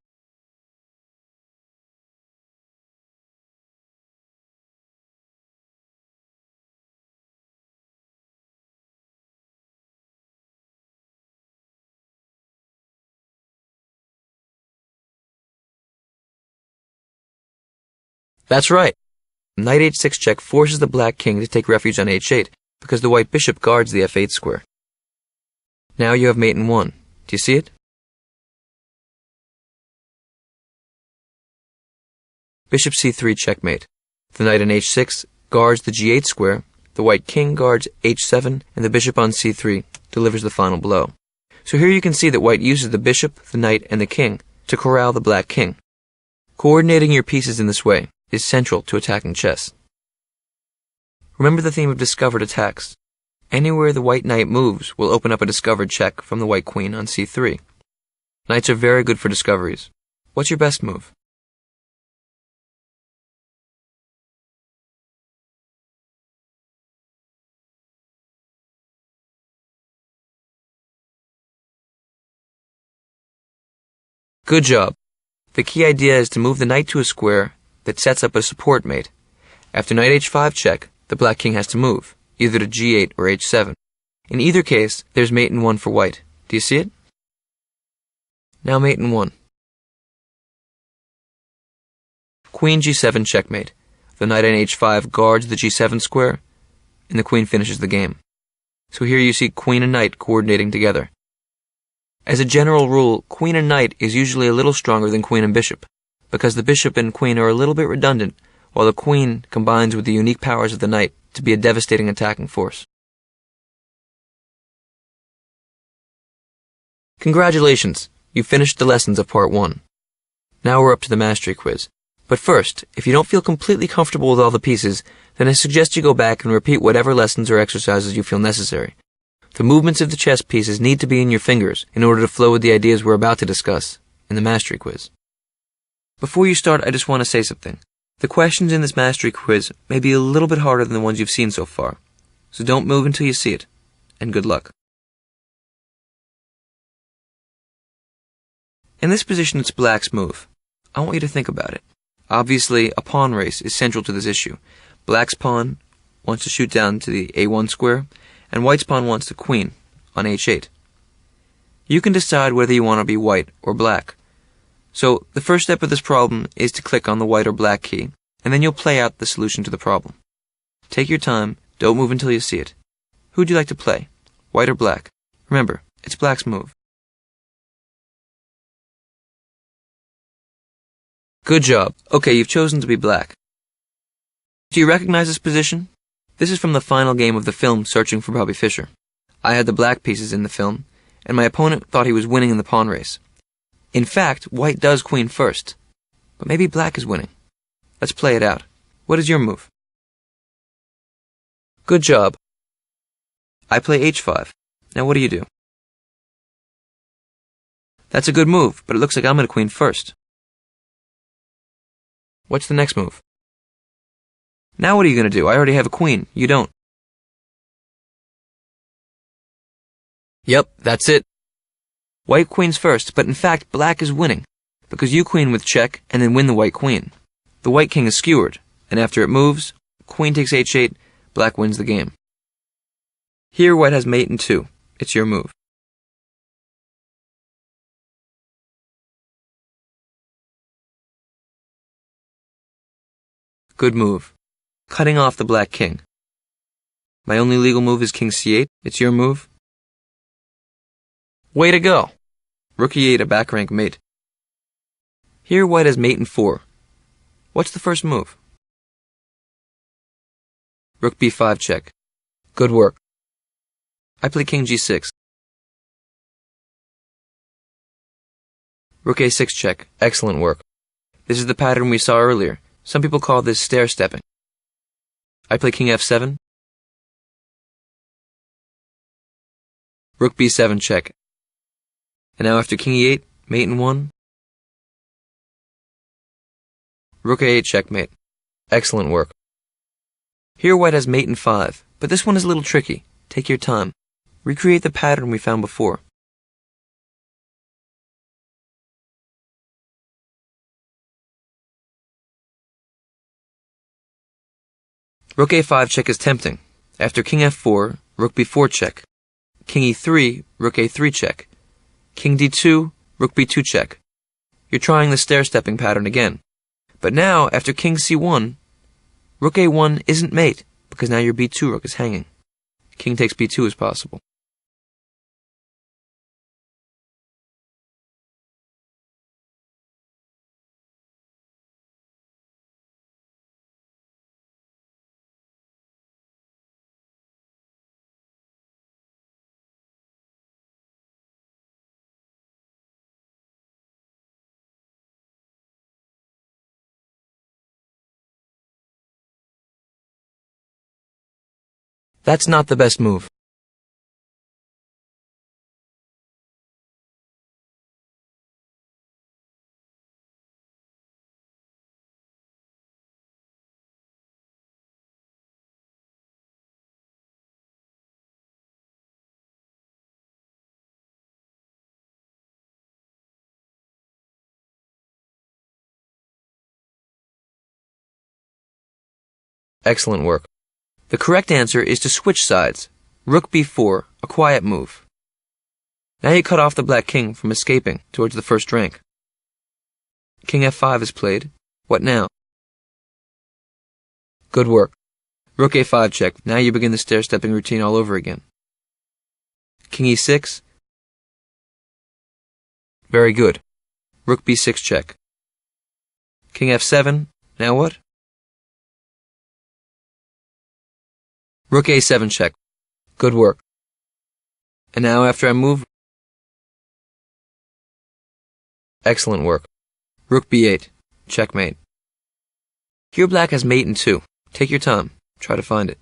That's right. Knight h6 check forces the black king to take refuge on h8 because the white bishop guards the f8 square. Now you have mate in 1. Do you see it? Bishop c3 checkmate. The knight on h6 guards the g8 square, the white king guards h7, and the bishop on c3 delivers the final blow. So here you can see that white uses the bishop, the knight, and the king to corral the black king. Coordinating your pieces in this way is central to attacking chess. Remember the theme of discovered attacks. Anywhere the white knight moves will open up a discovered check from the white queen on c3. Knights are very good for discoveries. What's your best move? Good job. The key idea is to move the knight to a square that sets up a support mate. After knight h5 check, the black king has to move, either to g8 or h7. In either case, there's mate in 1 for white. Do you see it? Now mate in 1. Queen g7 checkmate. The knight on h5 guards the g7 square, and the queen finishes the game. So here you see queen and knight coordinating together. As a general rule, queen and knight is usually a little stronger than queen and bishop, because the bishop and queen are a little bit redundant, while the queen combines with the unique powers of the knight to be a devastating attacking force. Congratulations! You finished the lessons of Part 1. Now we're up to the Mastery Quiz. But first, if you don't feel completely comfortable with all the pieces, then I suggest you go back and repeat whatever lessons or exercises you feel necessary. The movements of the chess pieces need to be in your fingers in order to flow with the ideas we're about to discuss in the Mastery Quiz. Before you start, I just want to say something. The questions in this Mastery Quiz may be a little bit harder than the ones you've seen so far, so don't move until you see it, and good luck. In this position, it's black's move. I want you to think about it. Obviously, a pawn race is central to this issue. Black's pawn wants to shoot down to the a1 square, and white's pawn wants the queen on h8. You can decide whether you want to be white or black. So the first step of this problem is to click on the white or black key, and then you'll play out the solution to the problem. Take your time, don't move until you see it. Who'd you like to play, white or black? Remember, it's black's move. Good job. Okay, you've chosen to be black. Do you recognize this position? This is from the final game of the film Searching for Bobby Fischer. I had the black pieces in the film, and my opponent thought he was winning in the pawn race. In fact, white does queen first, but maybe black is winning. Let's play it out. What is your move? Good job. I play h5. Now what do you do? That's a good move, but it looks like I'm going to queen first. What's the next move? Now what are you going to do? I already have a queen. You don't. Yep, that's it. White queens first, but in fact black is winning, because you queen with check and then win the white queen. The white king is skewered, and after it moves, queen takes h8, black wins the game. Here white has mate in 2. It's your move. Good move. Cutting off the black king. My only legal move is king c8. It's your move. Way to go! Rook e8, a back rank mate. Here white has mate in 4. What's the first move? Rook b5 check. Good work. I play king g6. Rook a6 check. Excellent work. This is the pattern we saw earlier. Some people call this stair-stepping. I play king f7. Rook b7 check. And now after king e8, mate in 1. Rook a8 checkmate. Excellent work. Here white has mate in 5, but this one is a little tricky. Take your time. Recreate the pattern we found before. Rook a5 check is tempting. After king f4, rook b4 check. King e3, rook a3 check. King d2, rook b2 check. You're trying the stair-stepping pattern again. But now, after king c1, rook a1 isn't mate, because now your b2 rook is hanging. King takes b2 is possible. That's not the best move. Excellent work. The correct answer is to switch sides. Rook b4, a quiet move. Now you cut off the black king from escaping towards the first rank. King f5 is played. What now? Good work. Rook a5 check. Now you begin the stair-stepping routine all over again. King e6. Very good. Rook b6 check. King f7. Now what? Rook a7 check. Good work. And now after I move... Excellent work. Rook b8. Checkmate. Here black has mate in 2. Take your time. Try to find it.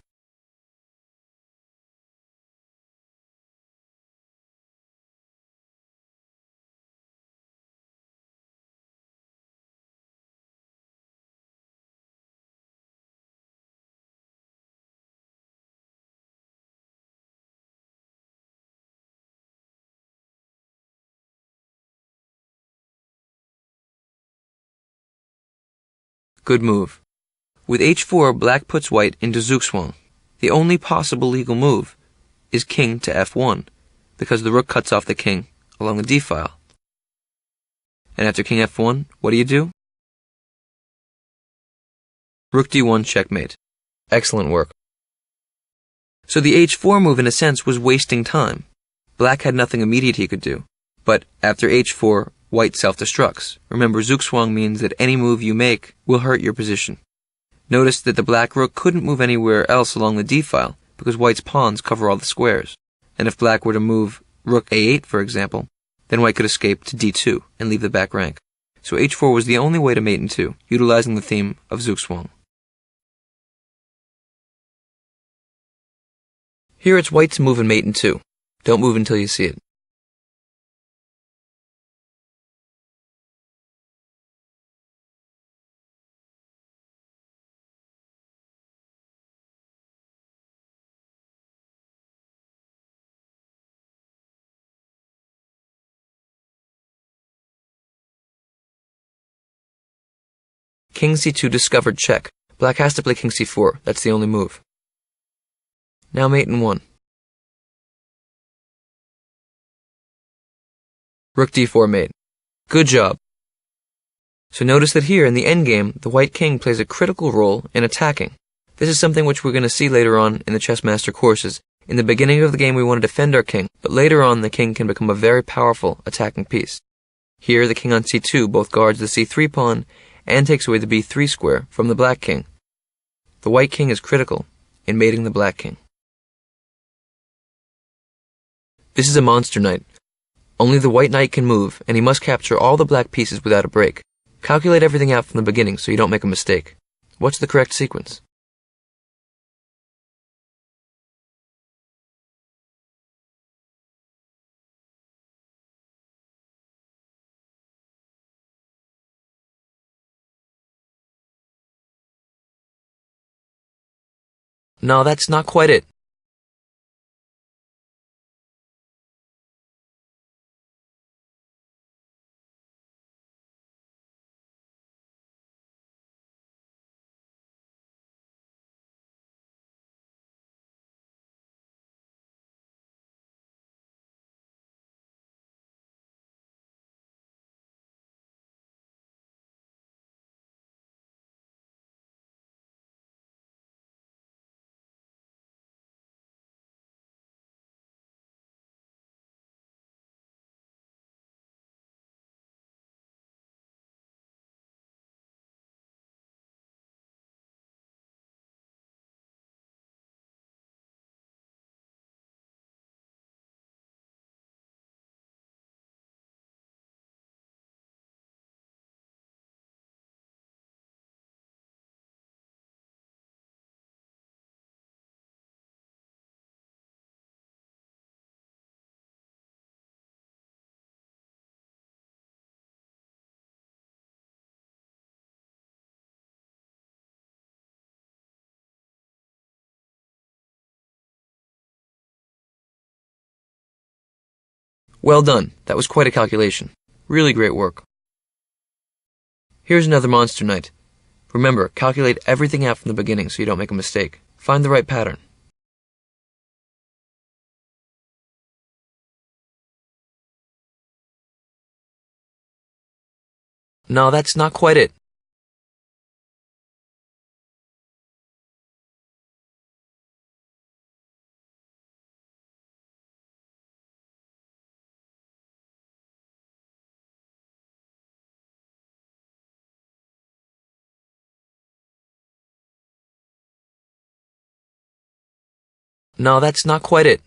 Good move. With h4, black puts white into zugzwang, the only possible legal move. is king to f1, because the rook cuts off the king along the d file. And after king f1, what do? Rook d1 checkmate. Excellent work. So the h4 move, in a sense, was wasting time. Black had nothing immediate he could do. But after h4, white self-destructs. Remember, zugzwang means that any move you make will hurt your position. Notice that the black rook couldn't move anywhere else along the d-file, because white's pawns cover all the squares. And if black were to move rook a8, for example, then white could escape to d2 and leave the back rank. So h4 was the only way to mate in 2, utilizing the theme of zugzwang. Here it's white to move and mate in 2. Don't move until you see it. King c2 discovered check. Black has to play king c4. That's the only move. Now mate in 1. Rook d4 mate. Good job. So notice that here in the endgame, the white king plays a critical role in attacking. This is something which we're going to see later on in the chess master courses. In the beginning of the game we want to defend our king, but later on the king can become a very powerful attacking piece. Here the king on c2 both guards the c3 pawn and takes away the b3 square from the black king. The white king is critical in mating the black king. This is a monster knight. Only the white knight can move, and he must capture all the black pieces without a break. Calculate everything out from the beginning so you don't make a mistake. What's the correct sequence? No, that's not quite it. Well done. That was quite a calculation. Really great work. Here's another monster knight. Remember, calculate everything out from the beginning so you don't make a mistake. Find the right pattern. No, that's not quite it. No, that's not quite it.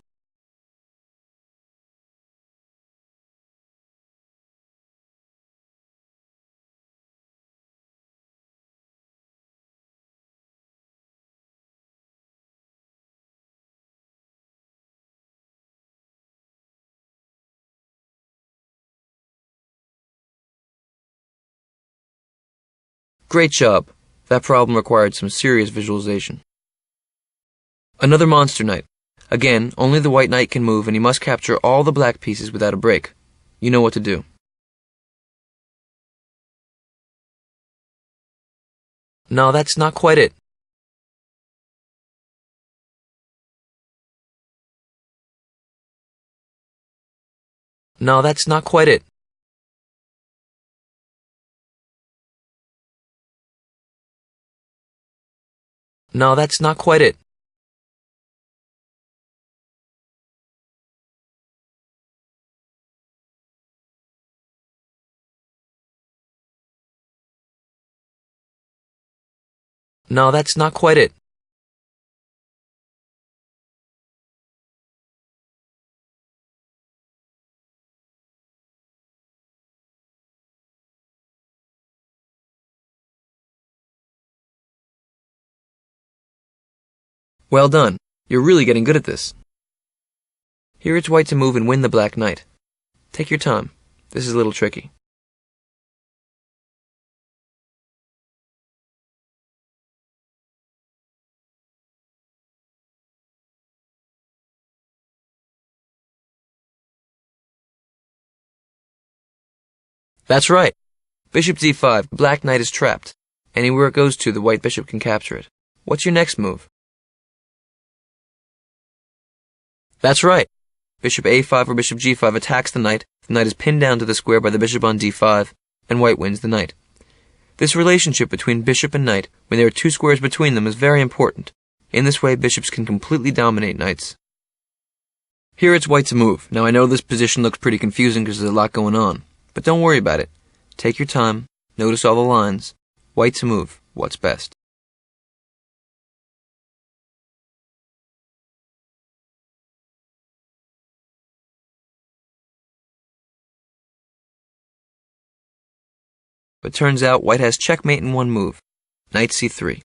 Great job. That problem required some serious visualization. Another monster knight. Again, only the white knight can move and he must capture all the black pieces without a break. You know what to do. No, that's not quite it. No, that's not quite it. No, that's not quite it. No, that's not quite it. Well done. You're really getting good at this. Here it's white to move and win the black knight. Take your time. This is a little tricky. That's right. Bishop d5. The black knight is trapped. Anywhere it goes to, the white bishop can capture it. What's your next move? That's right. Bishop a5 or bishop g5 attacks the knight is pinned down to the square by the bishop on d5, and white wins the knight. This relationship between bishop and knight, when there are two squares between them, is very important. In this way, bishops can completely dominate knights. Here it's white to move. Now I know this position looks pretty confusing because there's a lot going on, but don't worry about it. Take your time, notice all the lines. White to move. What's best? But turns out white has checkmate in one move. Knight c3.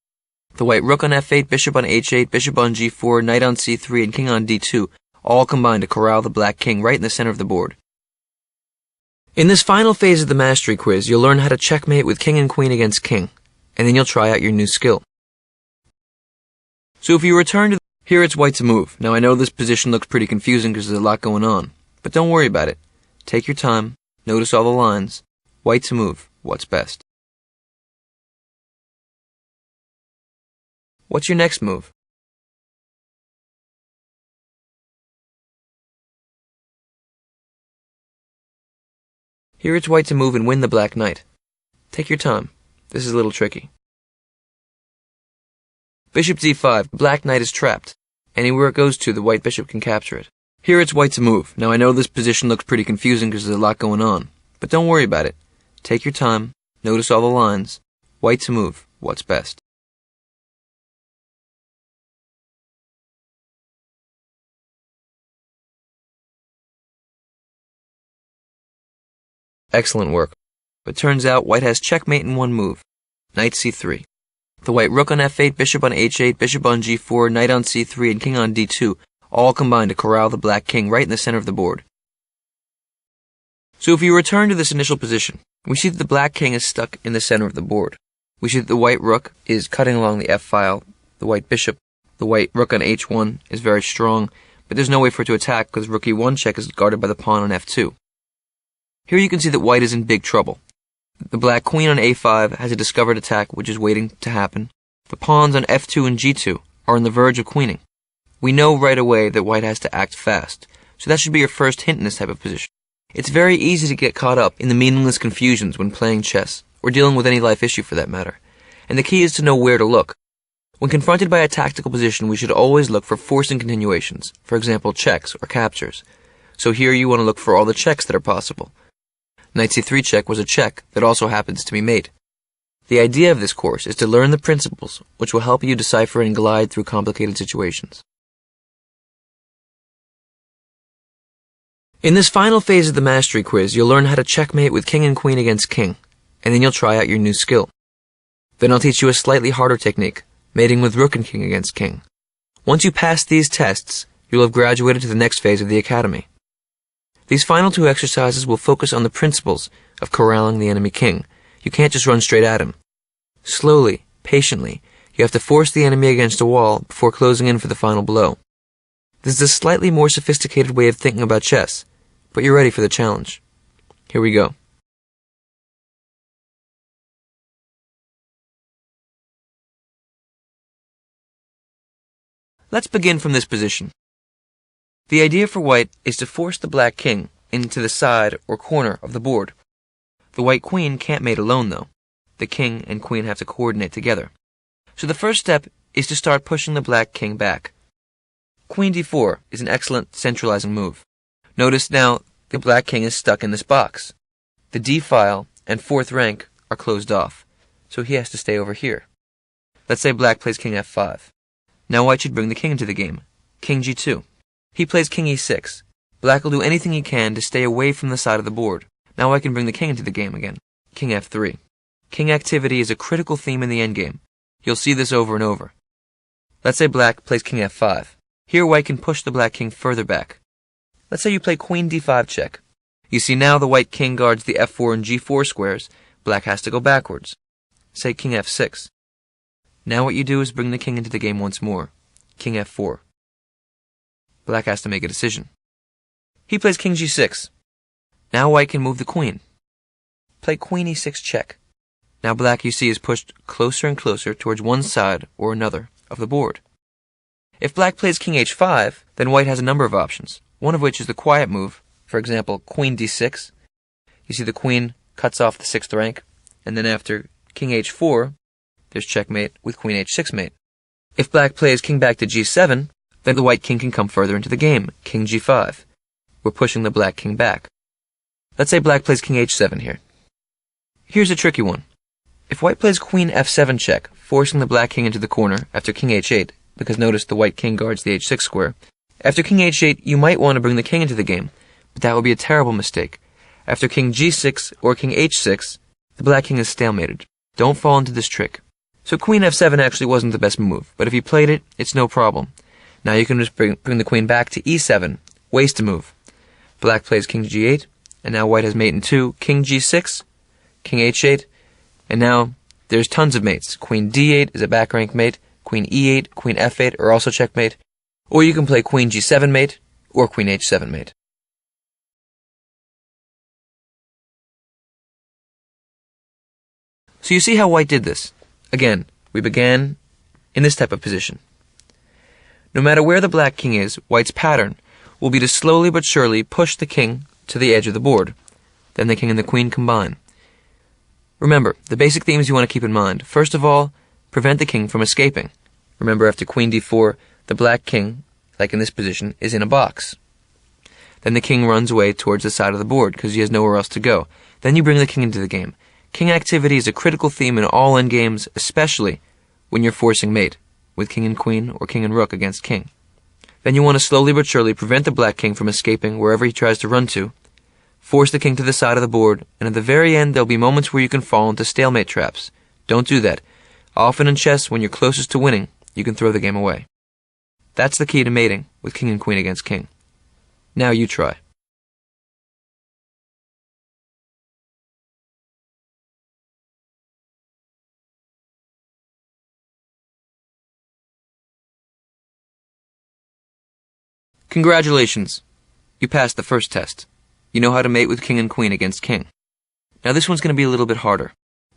The white rook on f8, bishop on h8, bishop on g4, knight on c3, and king on d2 all combine to corral the black king right in the center of the board. In this final phase of the mastery quiz, you'll learn how to checkmate with king and queen against king, and then you'll try out your new skill. So if you return to here it's white to move. Now I know this position looks pretty confusing because there's a lot going on, but don't worry about it. Take your time, notice all the lines. White to move. What's best? What's your next move? Here it's white to move and win the black knight. Take your time. This is a little tricky. Bishop d5. The black knight is trapped. Anywhere it goes to, the white bishop can capture it. Here it's white to move. Now I know this position looks pretty confusing because there's a lot going on, but don't worry about it. Take your time, notice all the lines. White to move. What's best? Excellent work. But turns out white has checkmate in one move. Knight c3. The white rook on f8, bishop on h8, bishop on g4, knight on c3, and king on d2 all combine to corral the black king right in the center of the board. So if you return to this initial position, we see that the black king is stuck in the center of the board. We see that the white rook is cutting along the f-file, the white rook on h1 is very strong, but there's no way for it to attack because rook e1 check is guarded by the pawn on f2. Here you can see that white is in big trouble. The black queen on a5 has a discovered attack which is waiting to happen. The pawns on f2 and g2 are on the verge of queening. We know right away that white has to act fast, so that should be your first hint in this type of position. It's very easy to get caught up in the meaningless confusions when playing chess, or dealing with any life issue for that matter, and the key is to know where to look. When confronted by a tactical position, we should always look for forcing continuations, for example checks or captures. So here you want to look for all the checks that are possible. Knight c3 check was a check that also happens to be mate. The idea of this course is to learn the principles which will help you decipher and glide through complicated situations. In this final phase of the mastery quiz, you'll learn how to checkmate with king and queen against king, and then you'll try out your new skill. Then I'll teach you a slightly harder technique, mating with rook and king against king. Once you pass these tests, you'll have graduated to the next phase of the academy. These final two exercises will focus on the principles of corralling the enemy king. You can't just run straight at him. Slowly, patiently, you have to force the enemy against a wall before closing in for the final blow. This is a slightly more sophisticated way of thinking about chess, but you're ready for the challenge. Here we go. Let's begin from this position. The idea for white is to force the black king into the side or corner of the board. The white queen can't mate alone, though. The king and queen have to coordinate together. So the first step is to start pushing the black king back. Queen d4 is an excellent centralizing move. Notice now the black king is stuck in this box. The d file and fourth rank are closed off, so he has to stay over here. Let's say black plays king f5. Now white should bring the king into the game. King g2. He plays king e6. Black will do anything he can to stay away from the side of the board. Now I can bring the king into the game again. King f3. King activity is a critical theme in the endgame. You'll see this over and over. Let's say black plays king f5. Here white can push the black king further back. Let's say you play queen d5 check. You see now the white king guards the f4 and g4 squares. Black has to go backwards. Say king f6. Now what you do is bring the king into the game once more. King f4. Black has to make a decision. He plays king g6. Now white can move the queen. Play queen e6 check. Now black, you see, is pushed closer and closer towards one side or another of the board. If black plays king h5, then white has a number of options, one of which is the quiet move, for example, queen d6. You see the queen cuts off the sixth rank, and then after king h4, there's checkmate with queen h6 mate. If black plays king back to g7, then the white king can come further into the game, king g5. We're pushing the black king back. Let's say black plays king h7 here. Here's a tricky one. If white plays queen f7 check, forcing the black king into the corner after king h8, because notice the white king guards the h6 square, after king h8 you might want to bring the king into the game, but that would be a terrible mistake. After king g6 or king h6, the black king is stalemated. Don't fall into this trick. So queen f7 actually wasn't the best move, but if you played it, it's no problem. Now you can just bring the queen back to e7, waste a move. Black plays king g8, and now white has mate in 2, king g6, king h8, and now there's tons of mates. Queen d8 is a back rank mate, queen e8, queen f8 are also checkmate, or you can play queen g7 mate, or queen h7 mate. So you see how white did this. Again, we began in this type of position. No matter where the black king is, white's pattern will be to slowly but surely push the king to the edge of the board. Then the king and the queen combine. Remember, the basic themes you want to keep in mind. First of all, prevent the king from escaping. Remember, after queen d4, the black king, like in this position, is in a box. Then the king runs away towards the side of the board because he has nowhere else to go. Then you bring the king into the game. King activity is a critical theme in all endgames, especially when you're forcing mate, with king and queen or king and rook against king. Then you want to slowly but surely prevent the black king from escaping wherever he tries to run to, force the king to the side of the board, and at the very end there'll be moments where you can fall into stalemate traps. Don't do that. Often in chess, when you're closest to winning, you can throw the game away. That's the key to mating with king and queen against king. Now you try. Congratulations! You passed the first test. You know how to mate with king and queen against king. Now this one's going to be a little bit harder.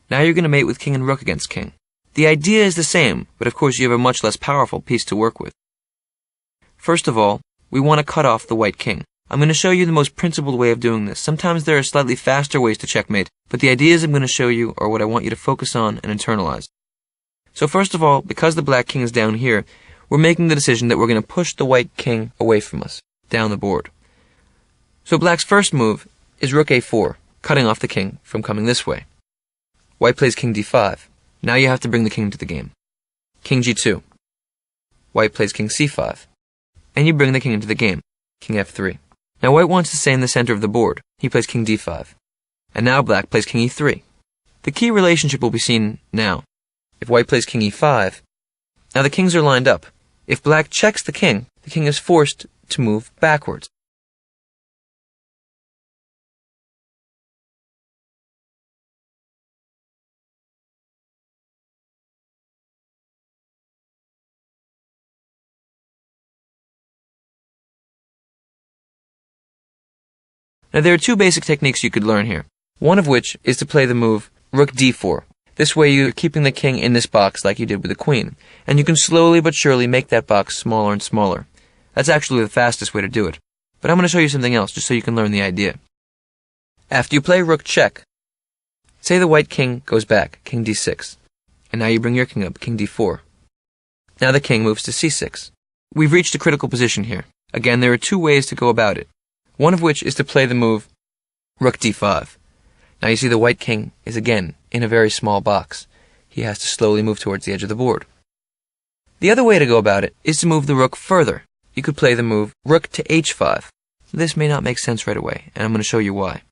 Now you're going to mate with king and rook against king. The idea is the same, but of course you have a much less powerful piece to work with. First of all, we want to cut off the white king. I'm going to show you the most principled way of doing this. Sometimes there are slightly faster ways to checkmate, but the ideas I'm going to show you are what I want you to focus on and internalize. So first of all, because the black king is down here, we're making the decision that we're going to push the white king away from us, down the board. So black's first move is rook a4, cutting off the king from coming this way. White plays king d5. Now you have to bring the king into the game. King g2. White plays king c5. And you bring the king into the game. King f3. Now white wants to stay in the center of the board. He plays king d5. And now black plays king e3. The key relationship will be seen now. If white plays king e5, now the kings are lined up. If black checks the king is forced to move backwards. Now there are two basic techniques you could learn here. One of which is to play the move rook d4. This way you're keeping the king in this box like you did with the queen, and you can slowly but surely make that box smaller and smaller. That's actually the fastest way to do it. But I'm going to show you something else, just so you can learn the idea. After you play rook check, say the white king goes back, king d6, and now you bring your king up, king d4. Now the king moves to c6. We've reached a critical position here. Again, there are two ways to go about it, one of which is to play the move rook d5. Now you see the white king is again in a very small box. He has to slowly move towards the edge of the board. The other way to go about it is to move the rook further. You could play the move rook to h5. This may not make sense right away, and I'm going to show you why.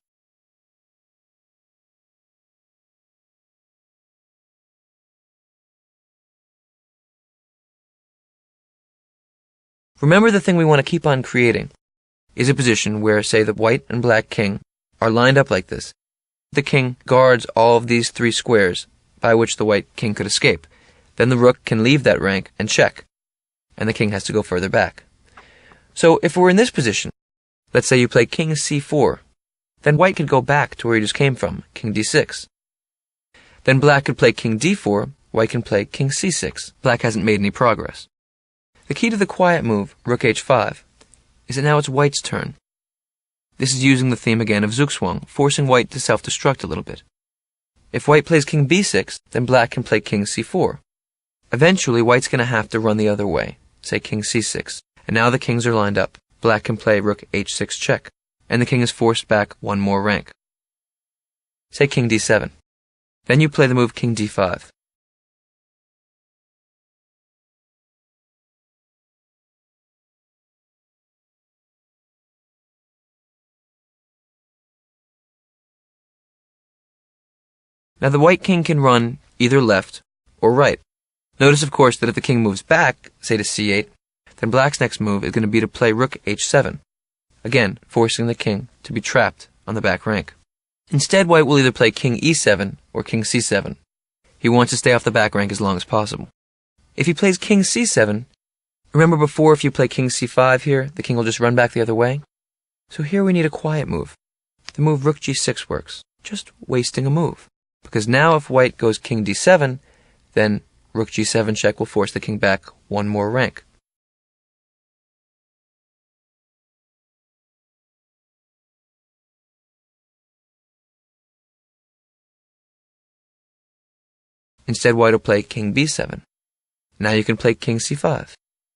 Remember, the thing we want to keep on creating is a position where, say, the white and black king are lined up like this. The king guards all of these three squares by which the white king could escape. Then the rook can leave that rank and check, and the king has to go further back. So if we're in this position, let's say you play king c4, then white could go back to where he just came from, king d6. Then black could play king d4, white can play king c6. Black hasn't made any progress. The key to the quiet move, rook h5, is that now it's white's turn. This is using the theme again of Zugzwang, forcing white to self-destruct a little bit. If white plays king b6, then black can play king c4. Eventually, white's going to have to run the other way, say king c6, and now the kings are lined up. Black can play rook h6 check, and the king is forced back one more rank. Say king d7. Then you play the move king d5. Now the white king can run either left or right. Notice, of course, that if the king moves back, say to c8, then black's next move is going to be to play rook h7, again forcing the king to be trapped on the back rank. Instead, white will either play king e7 or king c7. He wants to stay off the back rank as long as possible. If he plays king c7, remember before, if you play king c5 here, the king will just run back the other way? So here we need a quiet move. The move rook g6 works, just wasting a move. Because now if white goes king d7, then rook g7 check will force the king back one more rank. Instead, white will play king b7. Now you can play king c5.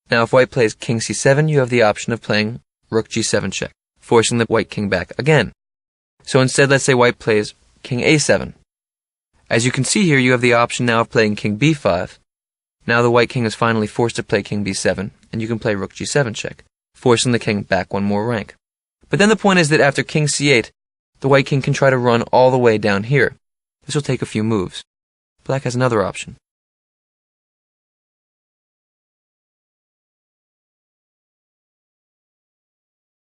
Now if white plays king c7, you have the option of playing rook g7 check, forcing the white king back again. So instead, let's say white plays king a7. As you can see here, you have the option now of playing king b5. Now the white king is finally forced to play king b7, and you can play rook g7 check, forcing the king back one more rank. But then the point is that after king c8, the white king can try to run all the way down here. This will take a few moves. Black has another option.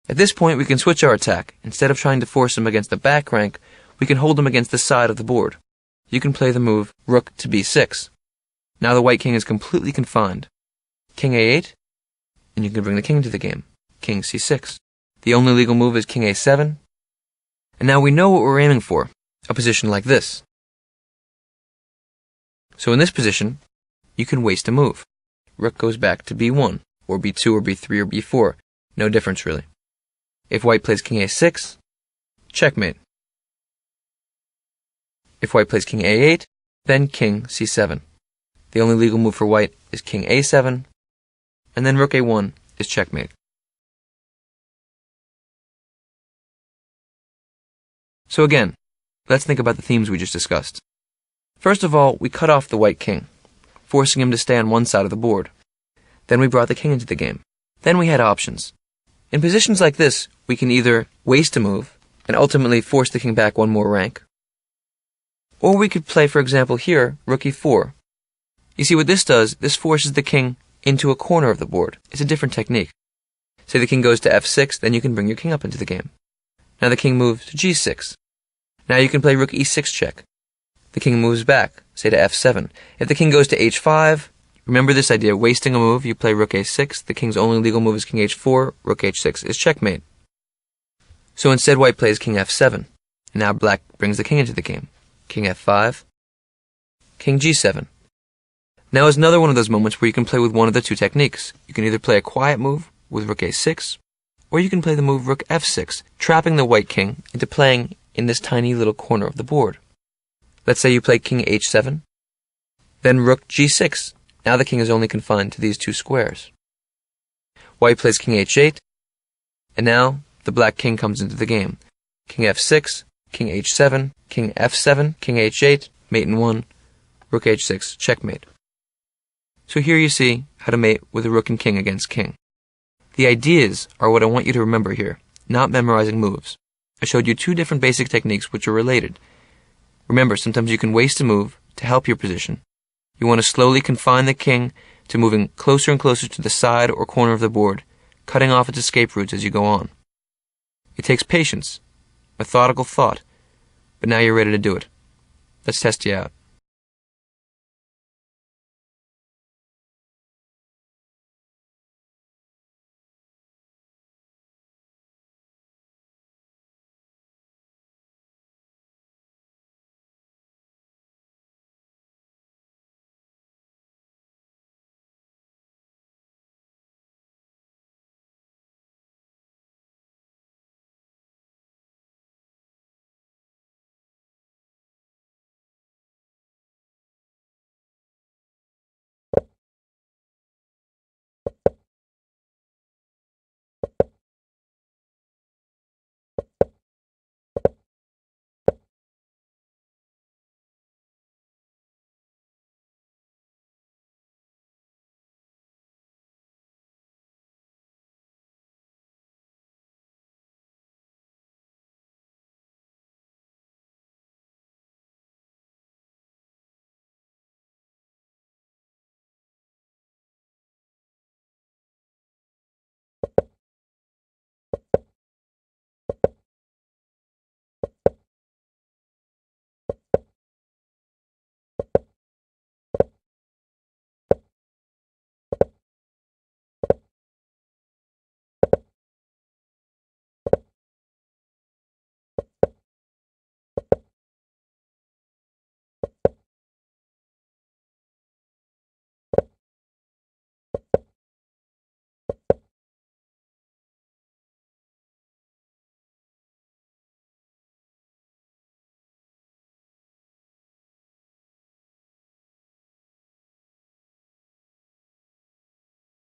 At this point, we can switch our attack. Instead of trying to force him against the back rank, we can hold him against the side of the board. You can play the move rook to b6. Now the white king is completely confined. King a8, and you can bring the king to the game. King c6. The only legal move is king a7. And now we know what we're aiming for, a position like this. So in this position, you can waste a move. Rook goes back to b1, or b2, or b3, or b4. No difference really. If white plays king a6, checkmate. If white plays king a8, then king c7. The only legal move for white is king a7, and then rook a1 is checkmate. So again, let's think about the themes we just discussed. First of all, we cut off the white king, forcing him to stay on one side of the board. Then we brought the king into the game. Then we had options. In positions like this, we can either waste a move and ultimately force the king back one more rank, or we could play, for example here, rook e4. You see what this does? This forces the king into a corner of the board. It's a different technique. Say the king goes to f6, then you can bring your king up into the game. Now the king moves to g6. Now you can play rook e6 check. The king moves back, say to f7. If the king goes to h5, remember this idea, wasting a move, you play rook a6, the king's only legal move is king h4, rook h6 is checkmate. So instead white plays king f7, and now black brings the king into the game. King f5, king g7. Now is another one of those moments where you can play with one of the two techniques. You can either play a quiet move with rook a6, Or you can play the move rook f6, trapping the white king into playing in this tiny little corner of the board. Let's say you play king h7, then rook g6. Now the king is only confined to these two squares. White plays king h8, and now the black king comes into the game. King f6, king h7, king f7, king h8, mate in 1, rook h6, checkmate. So here you see how to mate with a rook and king against king. The ideas are what I want you to remember here, not memorizing moves. I showed you two different basic techniques which are related. Remember, sometimes you can waste a move to help your position. You want to slowly confine the king to moving closer and closer to the side or corner of the board, cutting off its escape routes as you go on. It takes patience, methodical thought, but now you're ready to do it. Let's test you out.